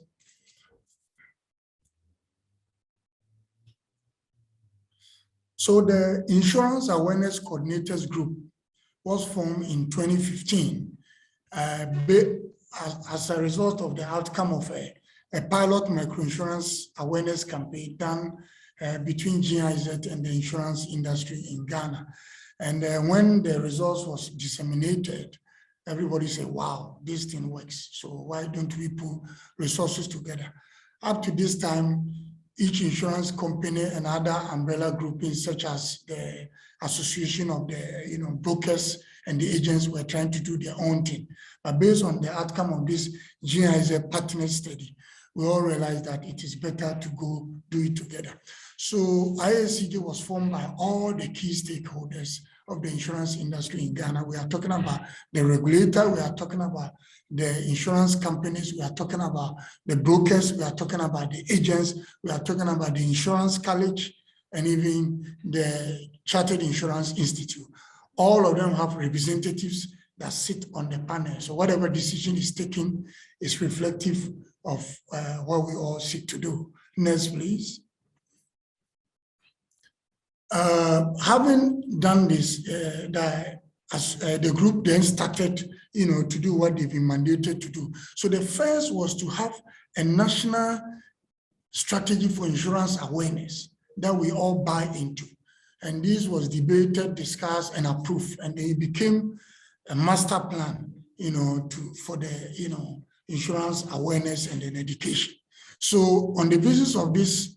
So the Insurance Awareness Coordinators Group was formed in 2015 as a result of the outcome of a pilot microinsurance awareness campaign done between GIZ and the insurance industry in Ghana. And when the results was disseminated, everybody said, wow, this thing works. So why don't we put resources together? Up to this time, each insurance company and other umbrella groupings, such as the association of the brokers and the agents, were trying to do their own thing. But based on the outcome of this GIZ partner study, we all realized that it is better to go do it together. So ICII was formed by all the key stakeholders of the insurance industry in Ghana. We are talking about the regulator, we are talking about the insurance companies, we are talking about the brokers, we are talking about the agents, we are talking about the insurance college, and even the Chartered Insurance Institute. All of them have representatives that sit on the panel. So whatever decision is taken is reflective of what we all seek to do. Next, please. Having done this, the group then started, to do what they've been mandated to do. So the first was to have a national strategy for insurance awareness that we all buy into. And this was debated, discussed, and approved, and it became a master plan, for the, insurance awareness and then education. So on the basis of this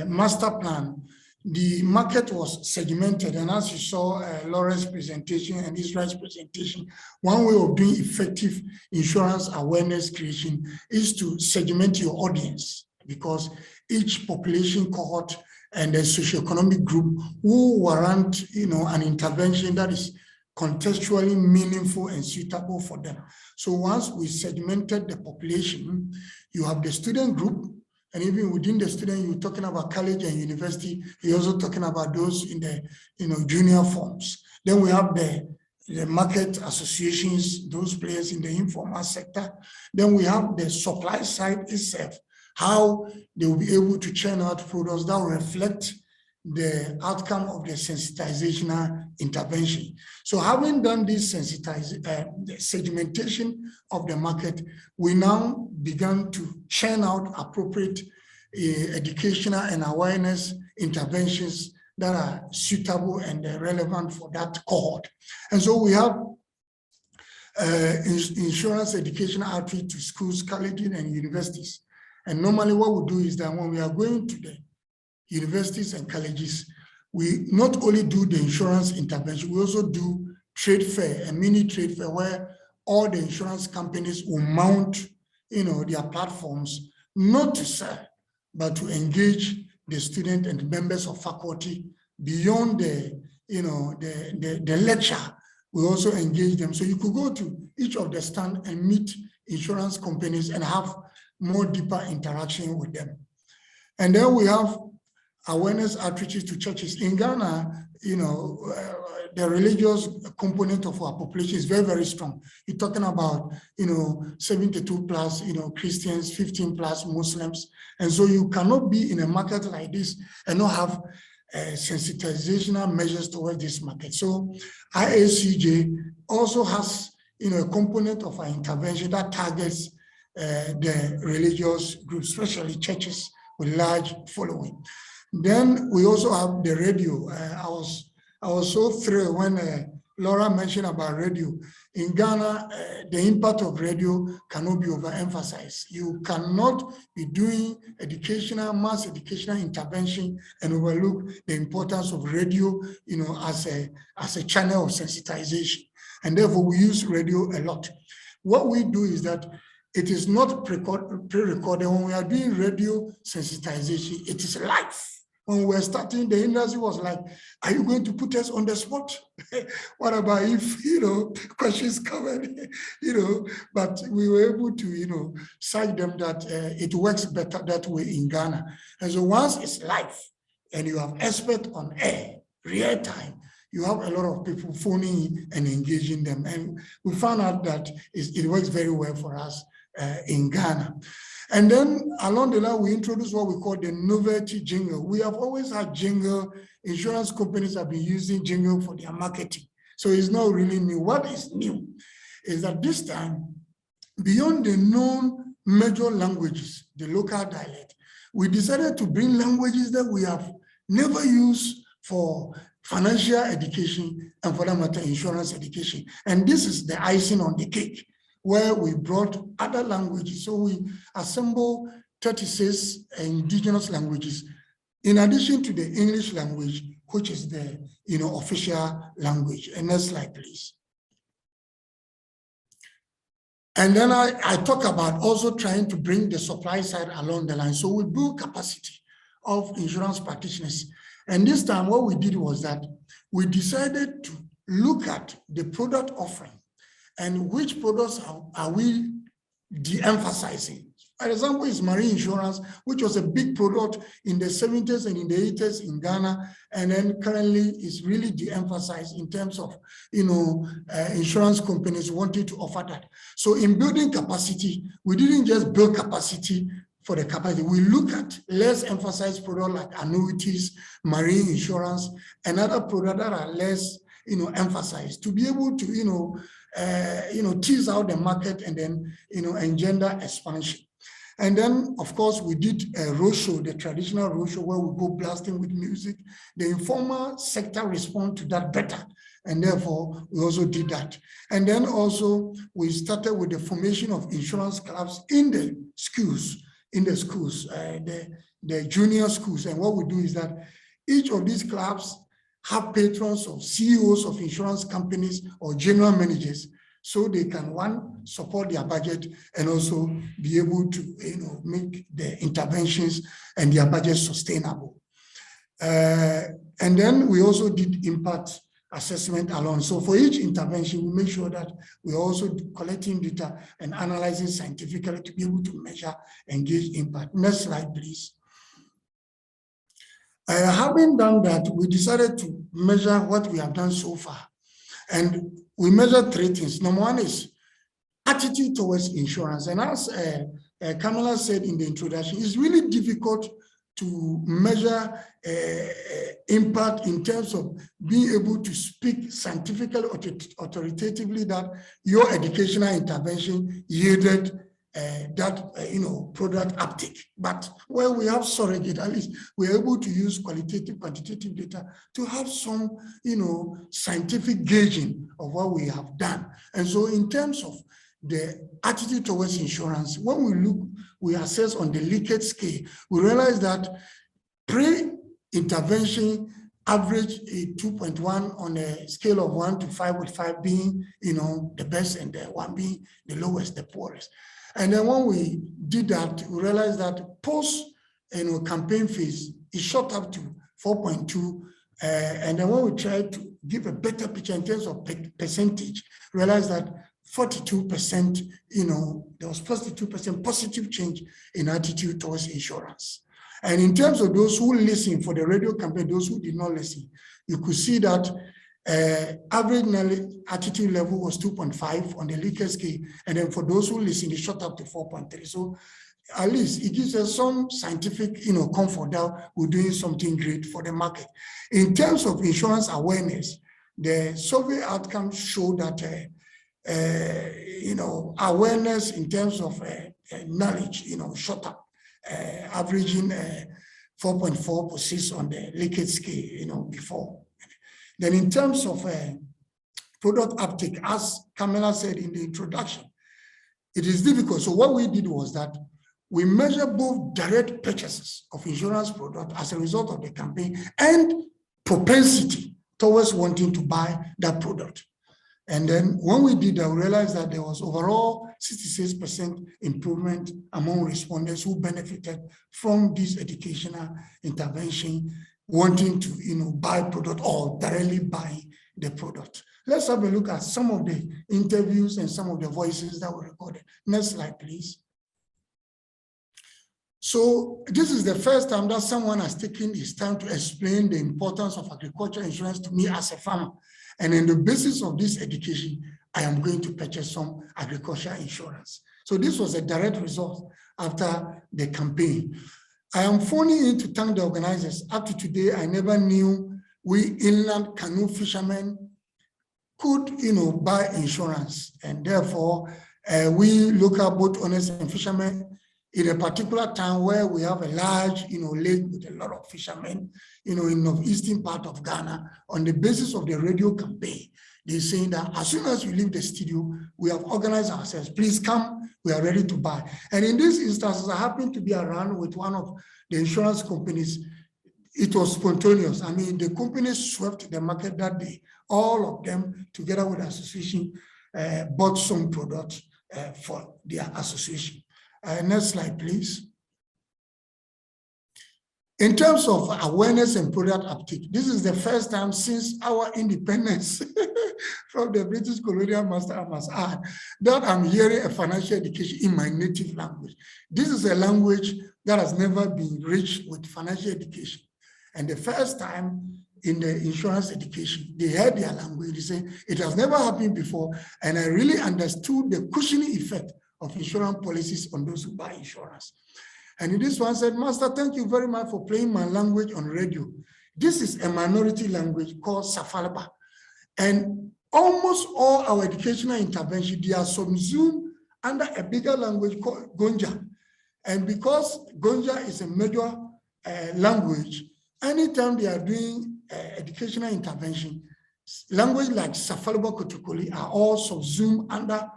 master plan, the market was segmented, and as you saw Laura's presentation and Israel's presentation, one way of doing effective insurance awareness creation is to segment your audience, because each population cohort and a socioeconomic group will warrant, an intervention that is contextually meaningful and suitable for them. So once we segmented the population, you have the student group, and even within the student, you're talking about college and university. You're also talking about those in the junior forms. Then we have the market associations, those players in the informal sector. Then we have the supply side itself, how they will be able to churn out products that will reflect the outcome of the sensitizational intervention. So having done this the segmentation of the market, we now began to churn out appropriate educational and awareness interventions that are suitable and relevant for that cohort. And so we have insurance educational outreach to schools, colleges, and universities. And normally what we do is that when we are going to the universities and colleges, we not only do the insurance intervention, we also do trade fair, a mini trade fair where all the insurance companies will mount, their platforms, not to sell, but to engage the student and members of faculty beyond the lecture. We also engage them. So you could go to each of the stand and meet insurance companies and have more deeper interaction with them. And then we have awareness outreaches to churches. In Ghana, the religious component of our population is very, very strong. You're talking about, 72 plus, Christians, 15 plus Muslims. And so you cannot be in a market like this and not have sensitizational measures towards this market. So ICII also has, a component of our intervention that targets the religious groups, especially churches with large following. Then we also have the radio. I was so thrilled when Laura mentioned about radio. In Ghana, the impact of radio cannot be overemphasized. You cannot be doing mass educational intervention and overlook the importance of radio, as a channel of sensitization. And therefore we use radio a lot. What we do is that it is not pre-recorded. When we are doing radio sensitization, it is live. When we were starting, the industry was like, are you going to put us on the spot? What about if, questions come, but we were able to, cite them that it works better that way in Ghana. And so once it's live and you have experts on air, real time, you have a lot of people phoning in and engaging them. And we found out that it works very well for us. in Ghana. And then along the line, we introduced what we call the novelty jingle. We have always had jingle. Insurance companies have been using jingle for their marketing. So it's not really new. What is new is that this time, beyond the known major languages, the local dialect, we decided to bring languages that we have never used for financial education and, for that matter, insurance education. And this is the icing on the cake, where we brought other languages. So we assembled 36 indigenous languages, in addition to the English language, which is the official language. And next slide, please. And then I talk about also trying to bring the supply side along the line. So we build capacity of insurance practitioners. And this time what we did was that we decided to look at the product offering and which products are we de-emphasizing. For example, is marine insurance, which was a big product in the 70s and in the 80s in Ghana, and then currently is really de-emphasized in terms of, insurance companies wanting to offer that. So in building capacity, we didn't just build capacity for the capacity. We look at less emphasized products like annuities, marine insurance, and other products that are less, emphasized to be able to, tease out the market and then, engender expansion. And then, of course, we did a roadshow, the traditional roadshow, where we go blasting with music. The informal sector respond to that better. And therefore, we also did that. And then also, we started with the formation of insurance clubs in the schools, the junior schools. And what we do is that each of these clubs have patrons of CEOs of insurance companies or general managers, so they can, one, support their budget and also be able to make the interventions and their budget sustainable. And then we also did impact assessment alone. So for each intervention, we make sure that we're also collecting data and analyzing scientifically to be able to measure and gauge impact. Next slide, please. Having done that, we decided to measure what we have done so far. And we measure three things. Number one is attitude towards insurance. And as Kamala said in the introduction, it's really difficult to measure impact in terms of being able to speak scientifically, authoritatively that your educational intervention yielded that product uptake. But where we have surrogate, at least we're able to use qualitative, quantitative data to have some scientific gauging of what we have done. And so in terms of the attitude towards insurance, when we look, we assess on the leakage scale, we realize that pre-intervention average a 2.1 on a scale of 1 to 5, with 5 being the best and the 1 being the lowest, the poorest. And then when we did that, we realized that post campaign phase, it shot up to 4.2. And then when we tried to give a better picture in terms of percentage, realized that 42%, there was 42% positive change in attitude towards insurance. And in terms of those who listened for the radio campaign, those who did not listen, you could see that average attitude level was 2.5 on the Likert scale. And then for those who listened, it shot up to 4.3. So at least it gives us some scientific, comfort that we're doing something great for the market. In terms of insurance awareness, the survey outcomes show that awareness in terms of knowledge, shot up, averaging 4.4 on the Likert scale, before. Then in terms of product uptake, as Kamala said in the introduction, it is difficult. So what we did was that we measure both direct purchases of insurance product as a result of the campaign and propensity towards wanting to buy that product. And then when we did that, we realized that there was overall 66% improvement among respondents who benefited from this educational intervention, wanting to buy product or directly buy the product. Let's have a look at some of the interviews and some of the voices that were recorded. Next slide, please. So this is the first time that someone has taken his time to explain the importance of agriculture insurance to me as a farmer. And on the basis of this education, I am going to purchase some agriculture insurance. So this was a direct result after the campaign. I am phoning in to thank the organizers. Up to today, I never knew we inland canoe fishermen could, buy insurance. And therefore, we local boat owners and fishermen in a particular town where we have a large, lake with a lot of fishermen, in the northeastern part of Ghana, on the basis of the radio campaign, they're saying that as soon as you leave the studio, we have organized ourselves. Please come, we are ready to buy. And in this instance, I happened to be around with one of the insurance companies. It was spontaneous. I mean, the companies swept the market that day. All of them, together with the association, bought some products for their association. Next slide, please. In terms of awareness and product uptake, this is the first time since our independence from the British colonial master, I must add, that I'm hearing a financial education in my native language. This is a language that has never been reached with financial education. And the first time in the insurance education, they heard their language, they say, it has never happened before. And I really understood the cushioning effect of insurance policies on those who buy insurance. And in this one said, Master, thank you very much for playing my language on radio. This is a minority language called Safalaba. And almost all our educational intervention, they are subsumed under a bigger language called Gonja. And because Gonja is a major language, anytime they are doing educational intervention, language like Safalaba Kotokoli are all subsumed under,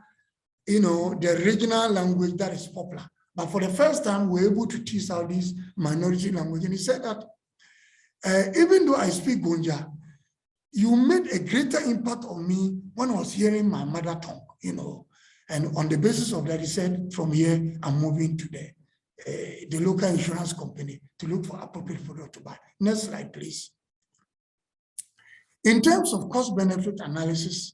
the regional language that is popular. But for the first time, we're able to tease out this minority language. And he said that even though I speak Gonja, you made a greater impact on me when I was hearing my mother tongue, And on the basis of that, he said, from here, I'm moving to the local insurance company to look for appropriate product to buy. Next slide, please. In terms of cost-benefit analysis,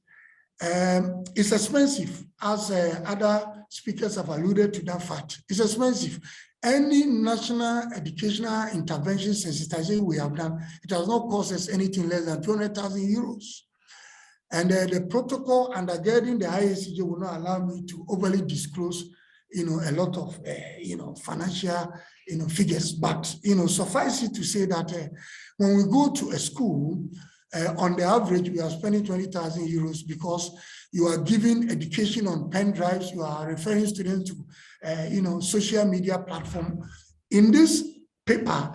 it's expensive, as other speakers have alluded to that fact. It's expensive. Any national educational intervention sensitization we have done, it has not cost us anything less than 200,000 euros. And the protocol undergirding the ICII will not allow me to overly disclose, a lot of, financial, figures. But, suffice it to say that when we go to a school, on the average, we are spending 20,000 euros because you are giving education on pen drives, you are referring students to, social media platform. In this paper,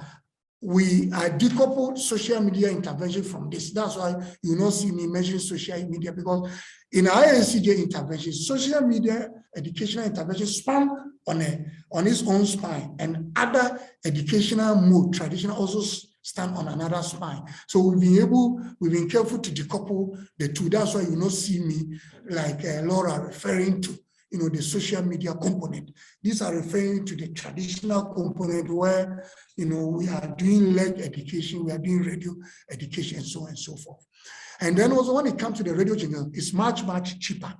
we decoupled social media intervention from this. That's why you will not see me mention social media, because in ICII intervention, social media educational intervention span on its own spine, and other educational mode, traditional, also stand on another spine. So we've been careful to decouple the two. That's why you will not see me like Laura referring to, the social media component. These are referring to the traditional component where, we are doing leg education, we are doing radio education, and so on and so forth. And then also when it comes to the radio jingle, it's much, much cheaper.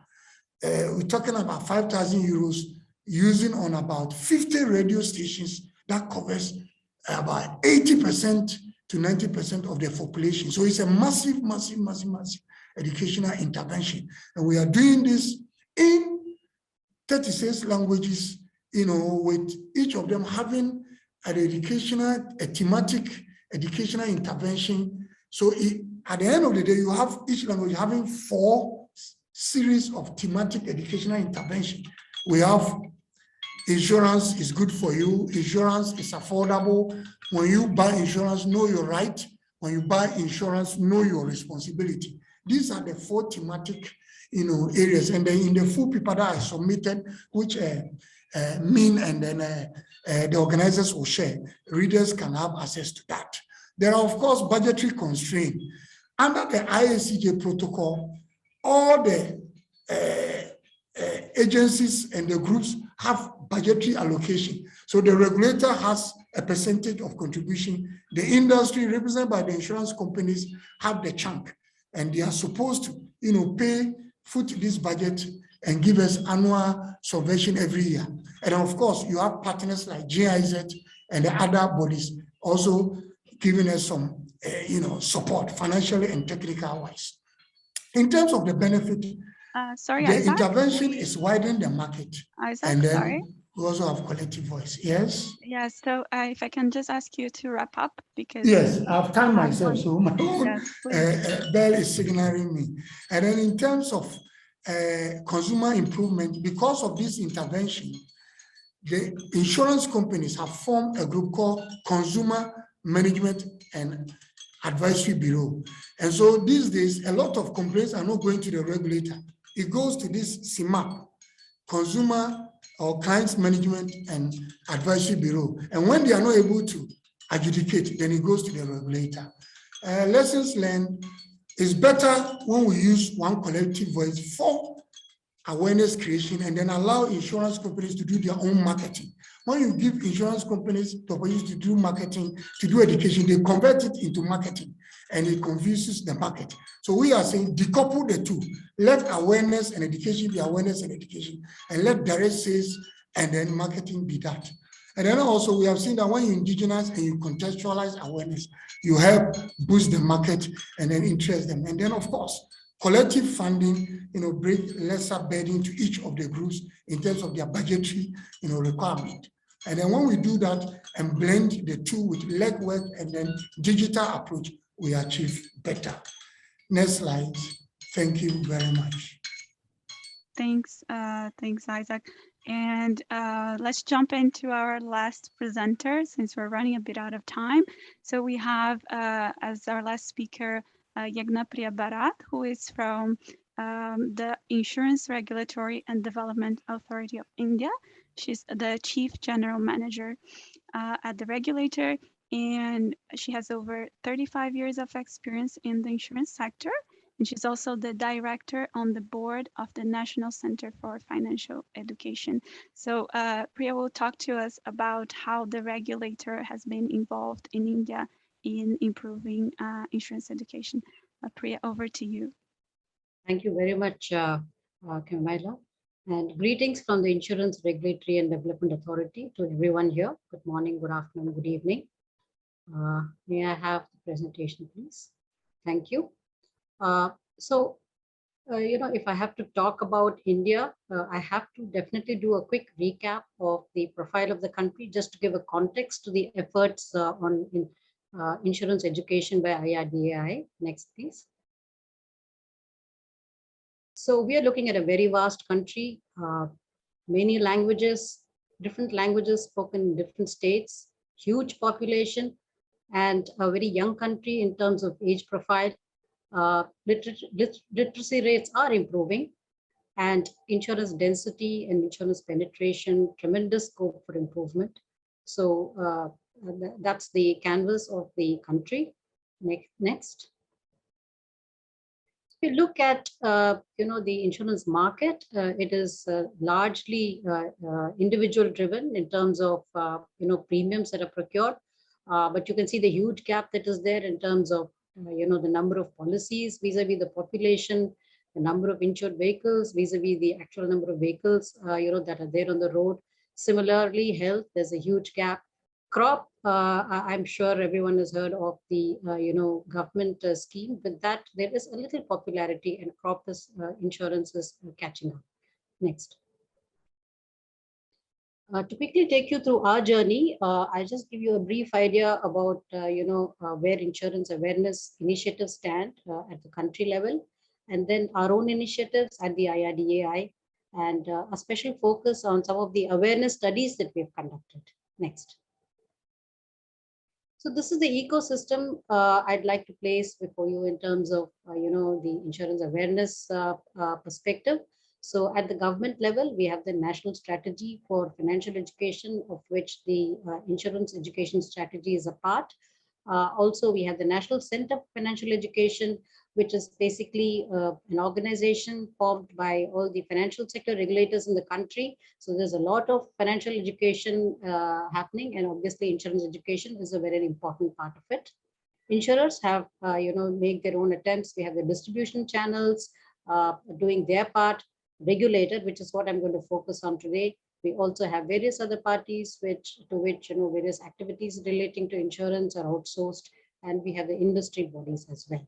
We're talking about 5,000 euros using on about 50 radio stations that covers about 80% to 90% of the population. So it's a massive, massive, massive, massive educational intervention. And we are doing this in 36 languages, with each of them having a thematic educational intervention. So at the end of the day, you have each language having 4 series of thematic educational intervention. We have insurance is good for you. Insurance is affordable. When you buy insurance, know your right. When you buy insurance, know your responsibility. These are the 4 thematic, areas. And then in the full paper that I submitted, which Min and then the organizers will share, readers can have access to that. There are, of course, budgetary constraints. Under the ICII protocol, all the agencies and the groups have budgetary allocation. So the regulator has a percentage of contribution. The industry, represented by the insurance companies, have the chunk, and they are supposed to, foot this budget and give us annual subvention every year. And of course, you have partners like GIZ and the other bodies also giving us some, support financially and technical wise. In terms of the benefit, Sorry, The Isaac. intervention is widening the market. Isaac, And then sorry. we also have collective voice. Yes? Yes, so if I can just ask you to wrap up because Yes, I've timed myself, so my own yes, please. bell is signaling me. And then in terms of consumer improvement, because of this intervention, the insurance companies have formed a group called Consumer Management and Advisory Bureau. And so these days, a lot of complaints are not going to the regulator. It goes to this CMAP, Consumer or Clients Management and Advisory Bureau. And when they are not able to adjudicate, then it goes to the regulator. Lessons learned is better when we use one collective voice for awareness creation and then allow insurance companies to do their own marketing. When you give insurance companies the opportunity to do marketing, to do education, they convert it into marketing and it confuses the market. So we are saying decouple the two. Let awareness and education be awareness and education, and let direct sales and then marketing be that. And then also we have seen that when you indigenize and you contextualize awareness, you help boost the market and then interest them. And then of course, collective funding, bring lesser burden to each of the groups in terms of their budgetary, requirement. And then when we do that and blend the two with legwork and then digital approach, we achieve better. Next slide. Thank you very much. Thanks, thanks, Isaac. And let's jump into our last presenter since we're running a bit out of time. So we have as our last speaker, Yagna Priya Bharat, who is from the Insurance Regulatory and Development Authority of India. She's the Chief General Manager at the regulator, and she has over 35 years of experience in the insurance sector. And she's also the director on the board of the National Center for Financial Education. So Priya will talk to us about how the regulator has been involved in India in improving insurance education. Priya, over to you. Thank you very much, Camilla. And greetings from the Insurance Regulatory and Development Authority to everyone here. Good morning, good afternoon, good evening. May I have the presentation, please? Thank you. If I have to talk about India, I have to definitely do a quick recap of the profile of the country, just to give a context to the efforts on insurance education by IRDAI. Next, please. So we are looking at a very vast country, many languages, different languages spoken in different states, huge population, and a very young country in terms of age profile. Literacy rates are improving, and insurance density and insurance penetration, tremendous scope for improvement. So that's the canvas of the country. Next. If you look at the insurance market, it is largely individual driven in terms of premiums that are procured, but you can see the huge gap that is there in terms of the number of policies vis-a-vis the population, the number of insured vehicles vis-a-vis the actual number of vehicles that are there on the road. Similarly, health, there's a huge gap. Crop, I'm sure everyone has heard of the government scheme. With that, there is a little popularity, and crop insurance is catching up. Next. To quickly take you through our journey, I'll just give you a brief idea about where insurance awareness initiatives stand at the country level, and then our own initiatives at the IRDAI, and a special focus on some of the awareness studies that we've conducted. Next. So this is the ecosystem I'd like to place before you in terms of the insurance awareness perspective. So at the government level, we have the National Strategy for Financial Education, of which the Insurance Education Strategy is a part. Also, we have the National Center for Financial Education, which is basically an organization formed by all the financial sector regulators in the country. So there's a lot of financial education happening, and obviously insurance education is a very important part of it. Insurers have, make their own attempts. We have the distribution channels doing their part. Regulated, which is what I'm going to focus on today. We also have various other parties to which various activities relating to insurance are outsourced, and we have the industry bodies as well.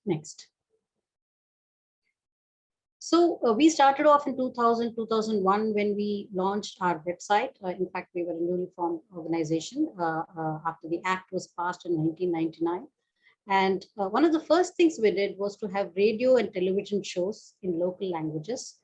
Next. So we started off in 2000, 2001 when we launched our website. In fact, we were a newly formed organization after the Act was passed in 1999. And one of the first things we did was to have radio and television shows in local languages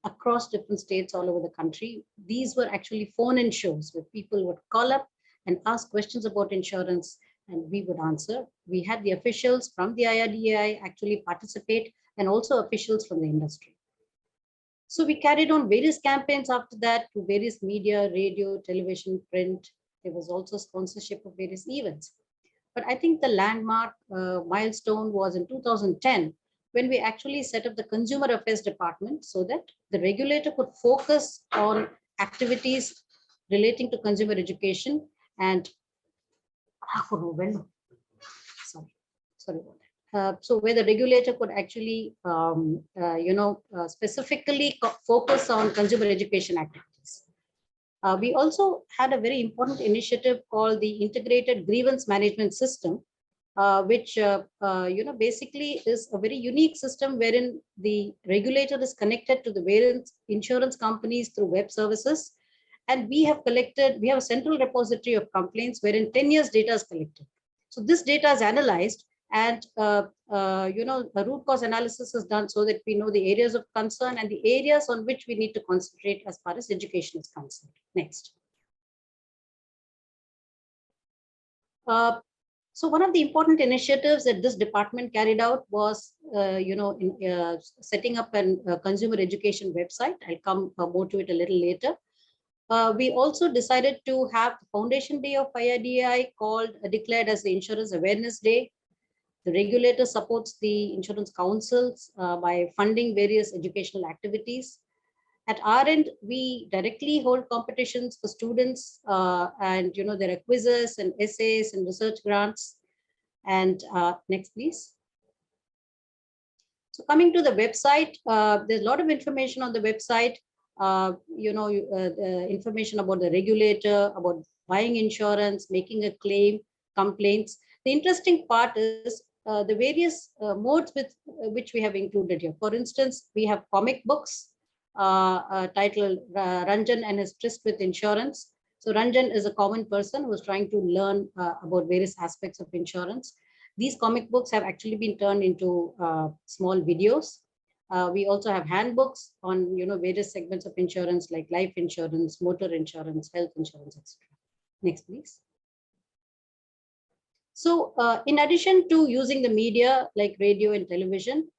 across different states all over the country. These were actually phone-in shows where people would call up and ask questions about insurance and we would answer. We had the officials from the IRDAI actually participate and also officials from the industry. So we carried on various campaigns after that to various media, radio, television, print. There was also sponsorship of various events. But I think the landmark milestone was in 2010 when we actually set up the Consumer Affairs Department so that the regulator could focus on activities relating to consumer education and sorry about that. So where the regulator could actually, specifically focus on consumer education activities. We also had a very important initiative called the Integrated Grievance Management System, which basically is a very unique system wherein the regulator is connected to the various insurance companies through web services. And we have a central repository of complaints wherein 10 years data is collected. So this data is analyzed and a root cause analysis is done so that we know the areas of concern and the areas on which we need to concentrate as far as education is concerned. Next. So one of the important initiatives that this department carried out was, setting up a consumer education website. I'll come more to it a little later. We also decided to have the Foundation Day of IRDAI declared as the Insurance Awareness Day. The regulator supports the insurance councils by funding various educational activities. At our end, we directly hold competitions for students and there are quizzes and essays and research grants. And next, please. So coming to the website, there's a lot of information on the website. Information about the regulator, about buying insurance, making a claim, complaints. The interesting part is the various modes with which we have included here. For instance, we have comic books titled Ranjan and his Tryst with Insurance. So Ranjan is a common person who is trying to learn about various aspects of insurance. These comic books have actually been turned into small videos. We also have handbooks on various segments of insurance like life insurance, motor insurance, health insurance, etc. Next, please. So in addition to using the media like radio and television,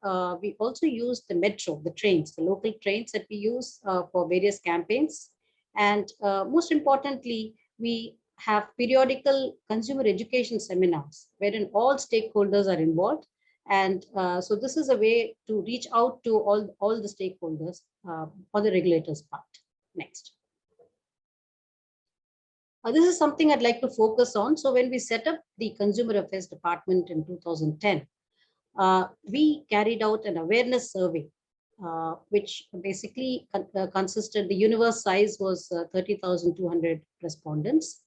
we also use the metro, the trains, the local trains that we use for various campaigns. And most importantly, we have periodical consumer education seminars wherein all stakeholders are involved. And so this is a way to reach out to all the stakeholders on the regulator's part. Next. This is something I'd like to focus on. So when we set up the Consumer Affairs Department in 2010, we carried out an awareness survey, which basically consisted, the universe size was 30,200 respondents.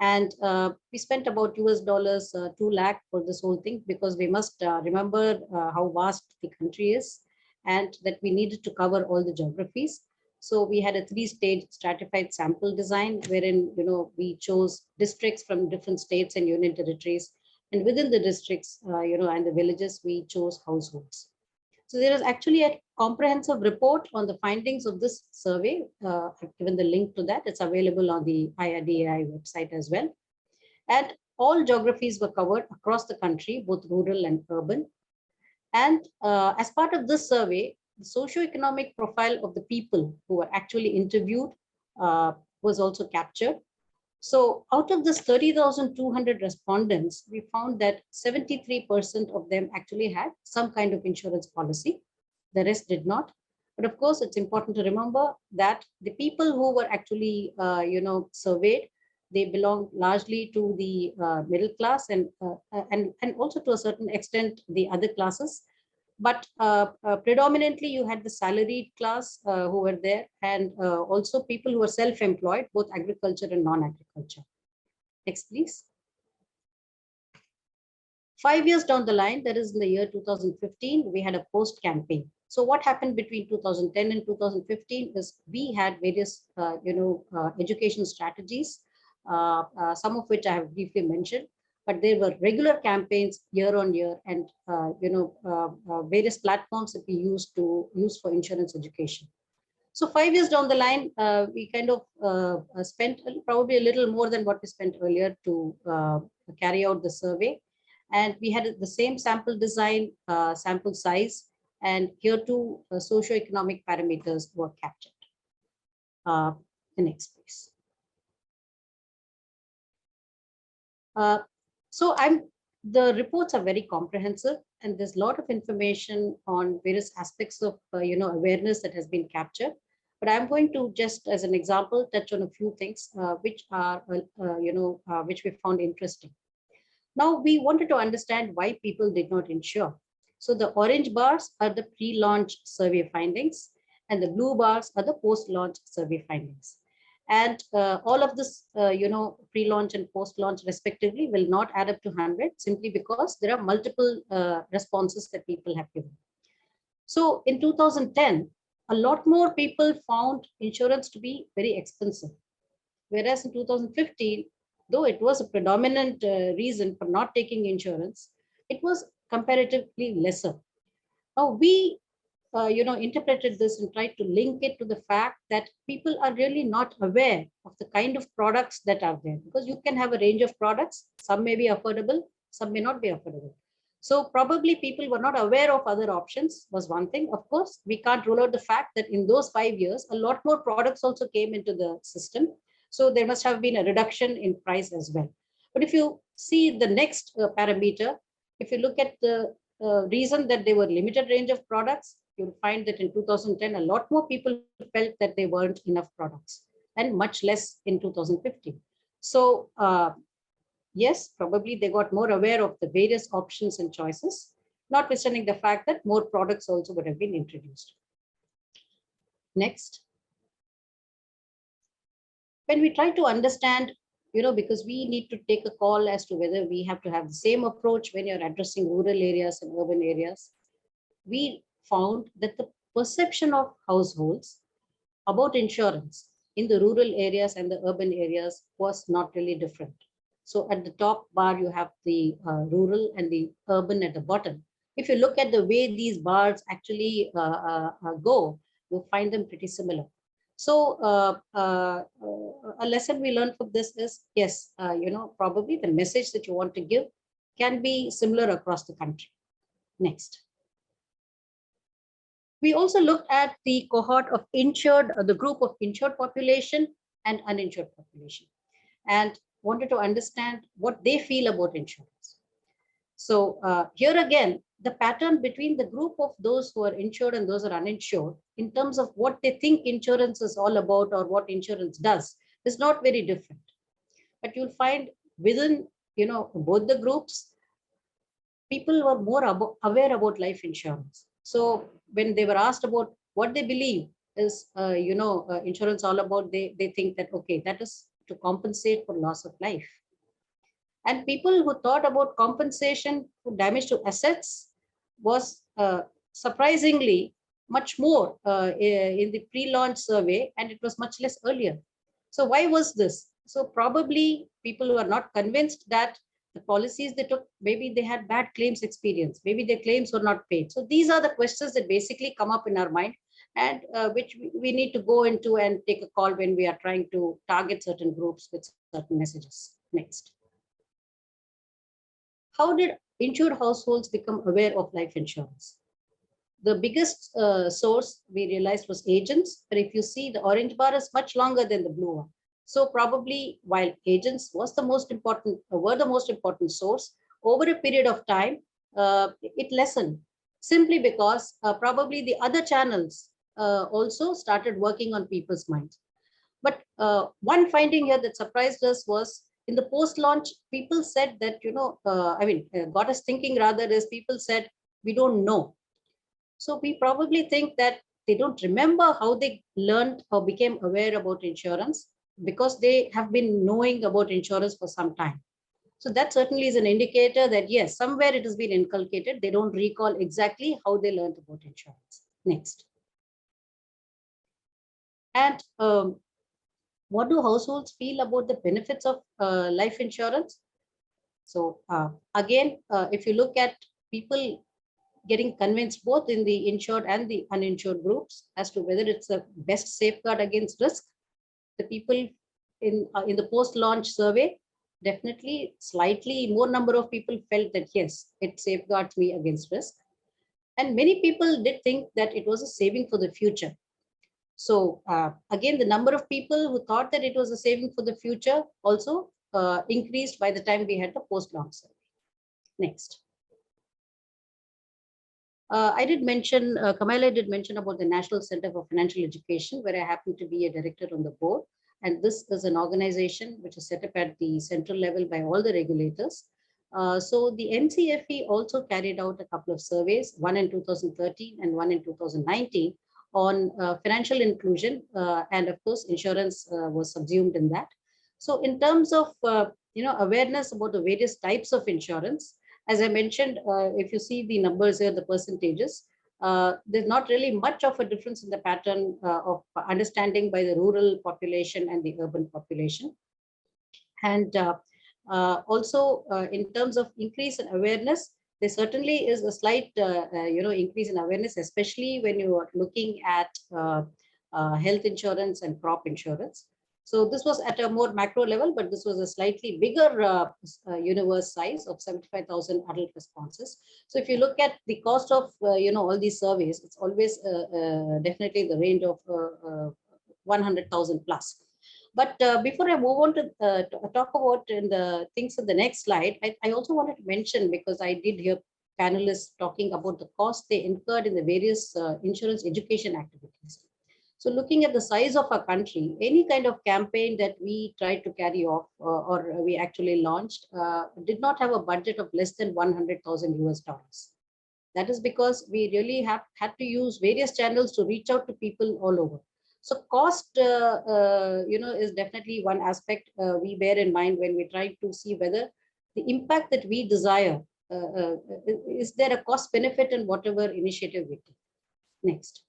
And we spent about $2 lakh for this whole thing, because we must remember how vast the country is and that we needed to cover all the geographies. So we had a 3-stage stratified sample design wherein we chose districts from different states and union territories, and within the districts and the villages we chose households. So there is actually a comprehensive report on the findings of this survey. I've given the link to that. It's available on the IRDAI website as well. And all geographies were covered across the country, both rural and urban. And as part of this survey, the socioeconomic profile of the people who were actually interviewed was also captured. So out of this 30,200 respondents, we found that 73% of them actually had some kind of insurance policy. The rest did not. But of course, it's important to remember that the people who were actually, surveyed, they belong largely to the middle class and also to a certain extent the other classes. But predominantly you had the salaried class who were there, and also people who were self-employed, both agriculture and non-agriculture. Next, please. 5 years down the line, that is in the year 2015, we had a post campaign. So what happened between 2010 and 2015 is we had various, education strategies, some of which I have briefly mentioned, but there were regular campaigns year on year, and various platforms that we use for insurance education. So 5 years down the line, we kind of spent probably a little more than what we spent earlier to carry out the survey. And we had the same sample design, sample size, and here too, socioeconomic parameters were captured. The next, please. The reports are very comprehensive, and there's a lot of information on various aspects of awareness that has been captured. But I'm going to just, as an example, touch on a few things which we found interesting. Now, we wanted to understand why people did not insure. So the orange bars are the pre-launch survey findings, and the blue bars are the post-launch survey findings. And all of this, pre-launch and post-launch respectively will not add up to 100, simply because there are multiple responses that people have given. So in 2010, a lot more people found insurance to be very expensive. Whereas in 2015, though it was a predominant reason for not taking insurance, it was comparatively lesser. Now we interpreted this and tried to link it to the fact that people are really not aware of the kind of products that are there, because you can have a range of products. Some may be affordable, some may not be affordable. So probably people were not aware of other options was one thing. Of course, we can't rule out the fact that in those 5 years, a lot more products also came into the system. So there must have been a reduction in price as well. But if you see the next parameter, if you look at the reason that there were limited range of products, you'll find that in 2010, a lot more people felt that there weren't enough products, and much less in 2015. So yes, probably they got more aware of the various options and choices, notwithstanding the fact that more products also would have been introduced. Next. When we try to understand, because we need to take a call as to whether we have to have the same approach when you're addressing rural areas and urban areas, we found that the perception of households about insurance in the rural areas and the urban areas was not really different. So at the top bar, you have the rural and the urban at the bottom. If you look at the way these bars actually go, you'll find them pretty similar. So a lesson we learned from this is, yes, probably the message that you want to give can be similar across the country. Next. We also looked at the cohort of insured, the group of insured population and uninsured population, and wanted to understand what they feel about insurance. So here again, the pattern between the group of those who are insured and those who are uninsured in terms of what they think insurance is all about or what insurance does is not very different. But you'll find within both the groups, people were more aware about life insurance. So when they were asked about what they believe is insurance all about, they think that, okay, that is to compensate for loss of life. And people who thought about compensation for damage to assets was surprisingly much more in the pre-launch survey, and it was much less earlier. So why was this? So probably people who are not convinced that the policies they took, maybe they had bad claims experience, maybe their claims were not paid. So these are the questions that basically come up in our mind, and which we need to go into and take a call when we are trying to target certain groups with certain messages. Next. How did insured households become aware of life insurance? The biggest source we realized was agents, but if you see, the orange bar is much longer than the blue one. So probably while agents were the most important source, over a period of time, it lessened, simply because probably the other channels also started working on people's minds. But one finding here that surprised us was in the post-launch, people said that, got us thinking rather, is people said, we don't know. So we probably think that they don't remember how they learned or became aware about insurance, because they have been knowing about insurance for some time. So that certainly is an indicator that, yes, somewhere it has been inculcated. They don't recall exactly how they learned about insurance. Next. And what do households feel about the benefits of life insurance? So again, if you look at people getting convinced both in the insured and the uninsured groups as to whether it's the best safeguard against risk, the people in the post-launch survey, definitely slightly more number of people felt that yes, it safeguards me against risk. And many people did think that it was a saving for the future. So again, the number of people who thought that it was a saving for the future also increased by the time we had the post-launch survey. Next. I did mention, Kamala did mention about the National Center for Financial Education, where I happen to be a director on the board. And this is an organization which is set up at the central level by all the regulators. So the NCFE also carried out a couple of surveys, one in 2013 and one in 2019 on financial inclusion. And of course, insurance was subsumed in that. So in terms of awareness about the various types of insurance, as I mentioned, if you see the numbers here, the percentages, there's not really much of a difference in the pattern of understanding by the rural population and the urban population. And also in terms of increase in awareness, there certainly is a slight increase in awareness, especially when you are looking at health insurance and crop insurance. So this was at a more macro level, but this was a slightly bigger universe size of 75,000 adult responses. So if you look at the cost of all these surveys, it's always definitely the range of 100,000 plus. But before I move on to talk about in the things in the next slide, I also wanted to mention, because I did hear panelists talking about the cost they incurred in the various insurance education activities. So looking at the size of our country, any kind of campaign that we tried to carry off or we actually launched did not have a budget of less than 100,000 US dollars. That is because we really had to use various channels to reach out to people all over. So cost, is definitely one aspect we bear in mind when we try to see whether the impact that we desire, is there a cost benefit in whatever initiative we take. Next.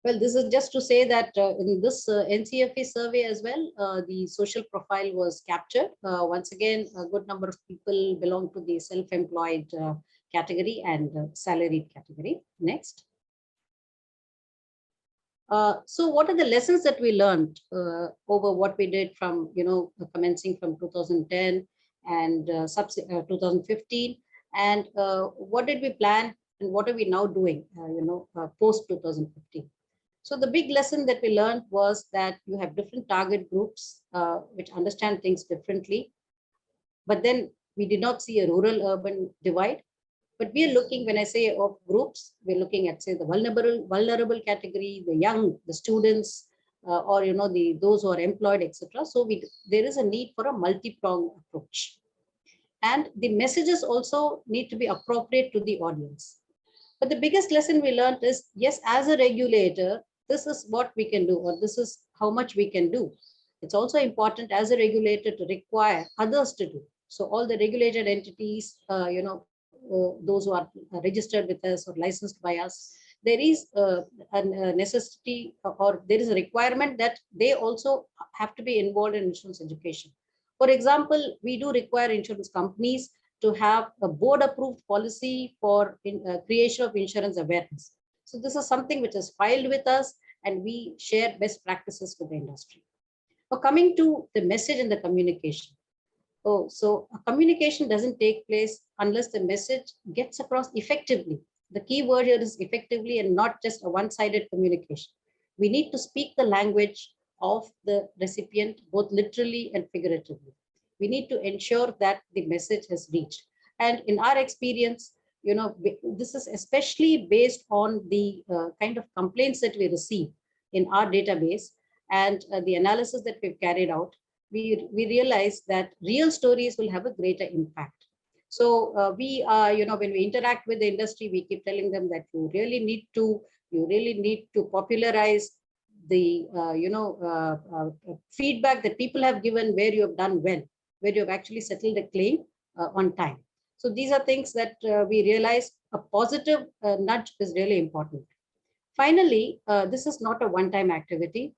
Well, this is just to say that in this NCFE survey as well, the social profile was captured. Once again, a good number of people belong to the self-employed category and salaried category. Next. So what are the lessons that we learned over what we did from, commencing from 2010 and 2015, and what did we plan and what are we now doing, post 2015? So the big lesson that we learned was that you have different target groups which understand things differently. But then we did not see a rural-urban divide. But we are looking, when I say of groups, we're looking at, say, the vulnerable category, the young, the students, or those who are employed, etc. So there is a need for a multi-pronged approach. And the messages also need to be appropriate to the audience. But the biggest lesson we learned is, yes, as a regulator, this is what we can do, or this is how much we can do. It's also important as a regulator to require others to do. So all the regulated entities, those who are registered with us or licensed by us, there is a necessity, or there is a requirement that they also have to be involved in insurance education. For example, we do require insurance companies to have a board approved policy for creation of insurance awareness. So this is something which is filed with us, and we share best practices with the industry. Now coming to the message and the communication. So communication doesn't take place unless the message gets across effectively. The key word here is effectively, and not just a one-sided communication. We need to speak the language of the recipient, both literally and figuratively. We need to ensure that the message has reached. And in our experience, this is especially based on the kind of complaints that we receive in our database and the analysis that we've carried out. We realize that real stories will have a greater impact. So when we interact with the industry, we keep telling them that you really need to popularize the feedback that people have given where you have done well, where you have actually settled a claim on time. So these are things that we realize a positive nudge is really important. Finally, this is not a one-time activity.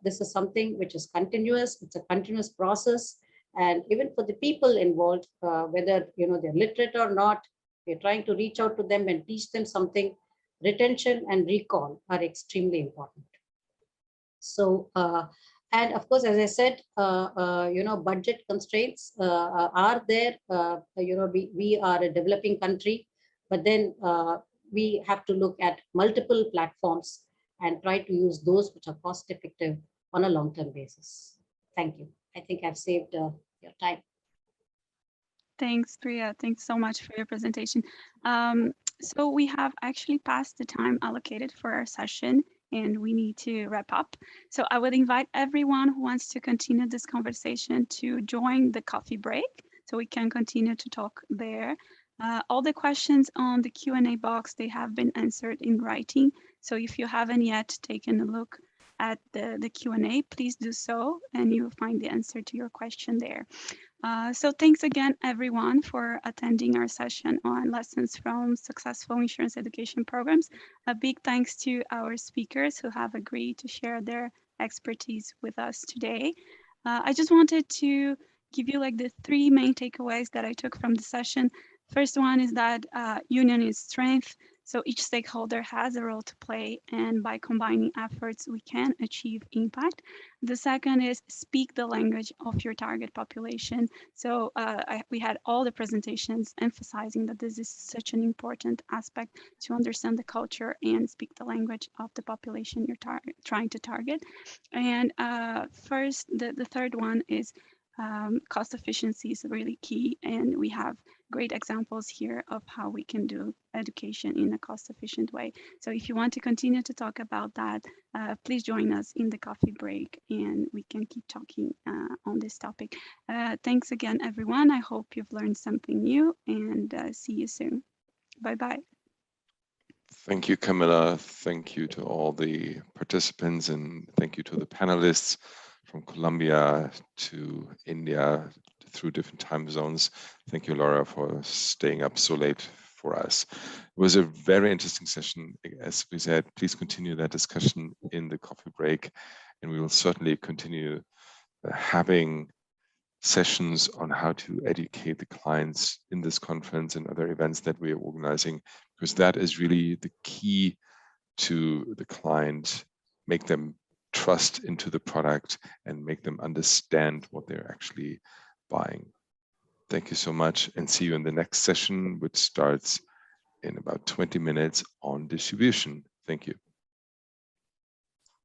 This is something which is continuous. It's a continuous process. And even for the people involved, whether they're literate or not, we're trying to reach out to them and teach them something. Retention and recall are extremely important. So, and of course, as I said, budget constraints are there. We are a developing country, but then we have to look at multiple platforms and try to use those which are cost effective on a long-term basis. Thank you. I think I've saved your time. Thanks, Priya. Thanks so much for your presentation. So we have actually passed the time allocated for our session, and we need to wrap up. So I would invite everyone who wants to continue this conversation to join the coffee break so we can continue to talk there. All the questions on the Q&A box, they have been answered in writing. So if you haven't yet taken a look at the Q&A, please do so, and you will find the answer to your question there. So thanks again, everyone, for attending our session on lessons from successful insurance education programs. A big thanks to our speakers who have agreed to share their expertise with us today. I just wanted to give you like the 3 main takeaways that I took from the session. First one is that union is strength. So each stakeholder has a role to play, and by combining efforts, we can achieve impact. The second is speak the language of your target population. So we had all the presentations emphasizing that this is such an important aspect to understand the culture and speak the language of the population you're trying to target. And first, the third one is cost efficiency is really key, and we have great examples here of how we can do education in a cost-efficient way. So if you want to continue to talk about that, please join us in the coffee break and we can keep talking on this topic. Thanks again, everyone. I hope you've learned something new, and see you soon. Bye-bye. Thank you, Camilla. Thank you to all the participants, and thank you to the panelists from Colombia to India, through different time zones. Thank you, Laura, for staying up so late for us. It was a very interesting session. As we said, please continue that discussion in the coffee break, and we will certainly continue having sessions on how to educate the clients in this conference and other events that we are organizing, because that is really the key to the client, make them trust into the product and make them understand what they're actually buying. Thank you so much, and see you in the next session, which starts in about 20 minutes on distribution. Thank you.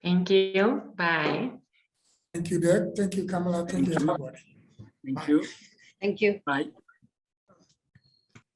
Thank you. Bye. Thank you, Dirk. Thank you, Kamala. Thank you, everybody. Thank you. Thank you. Bye.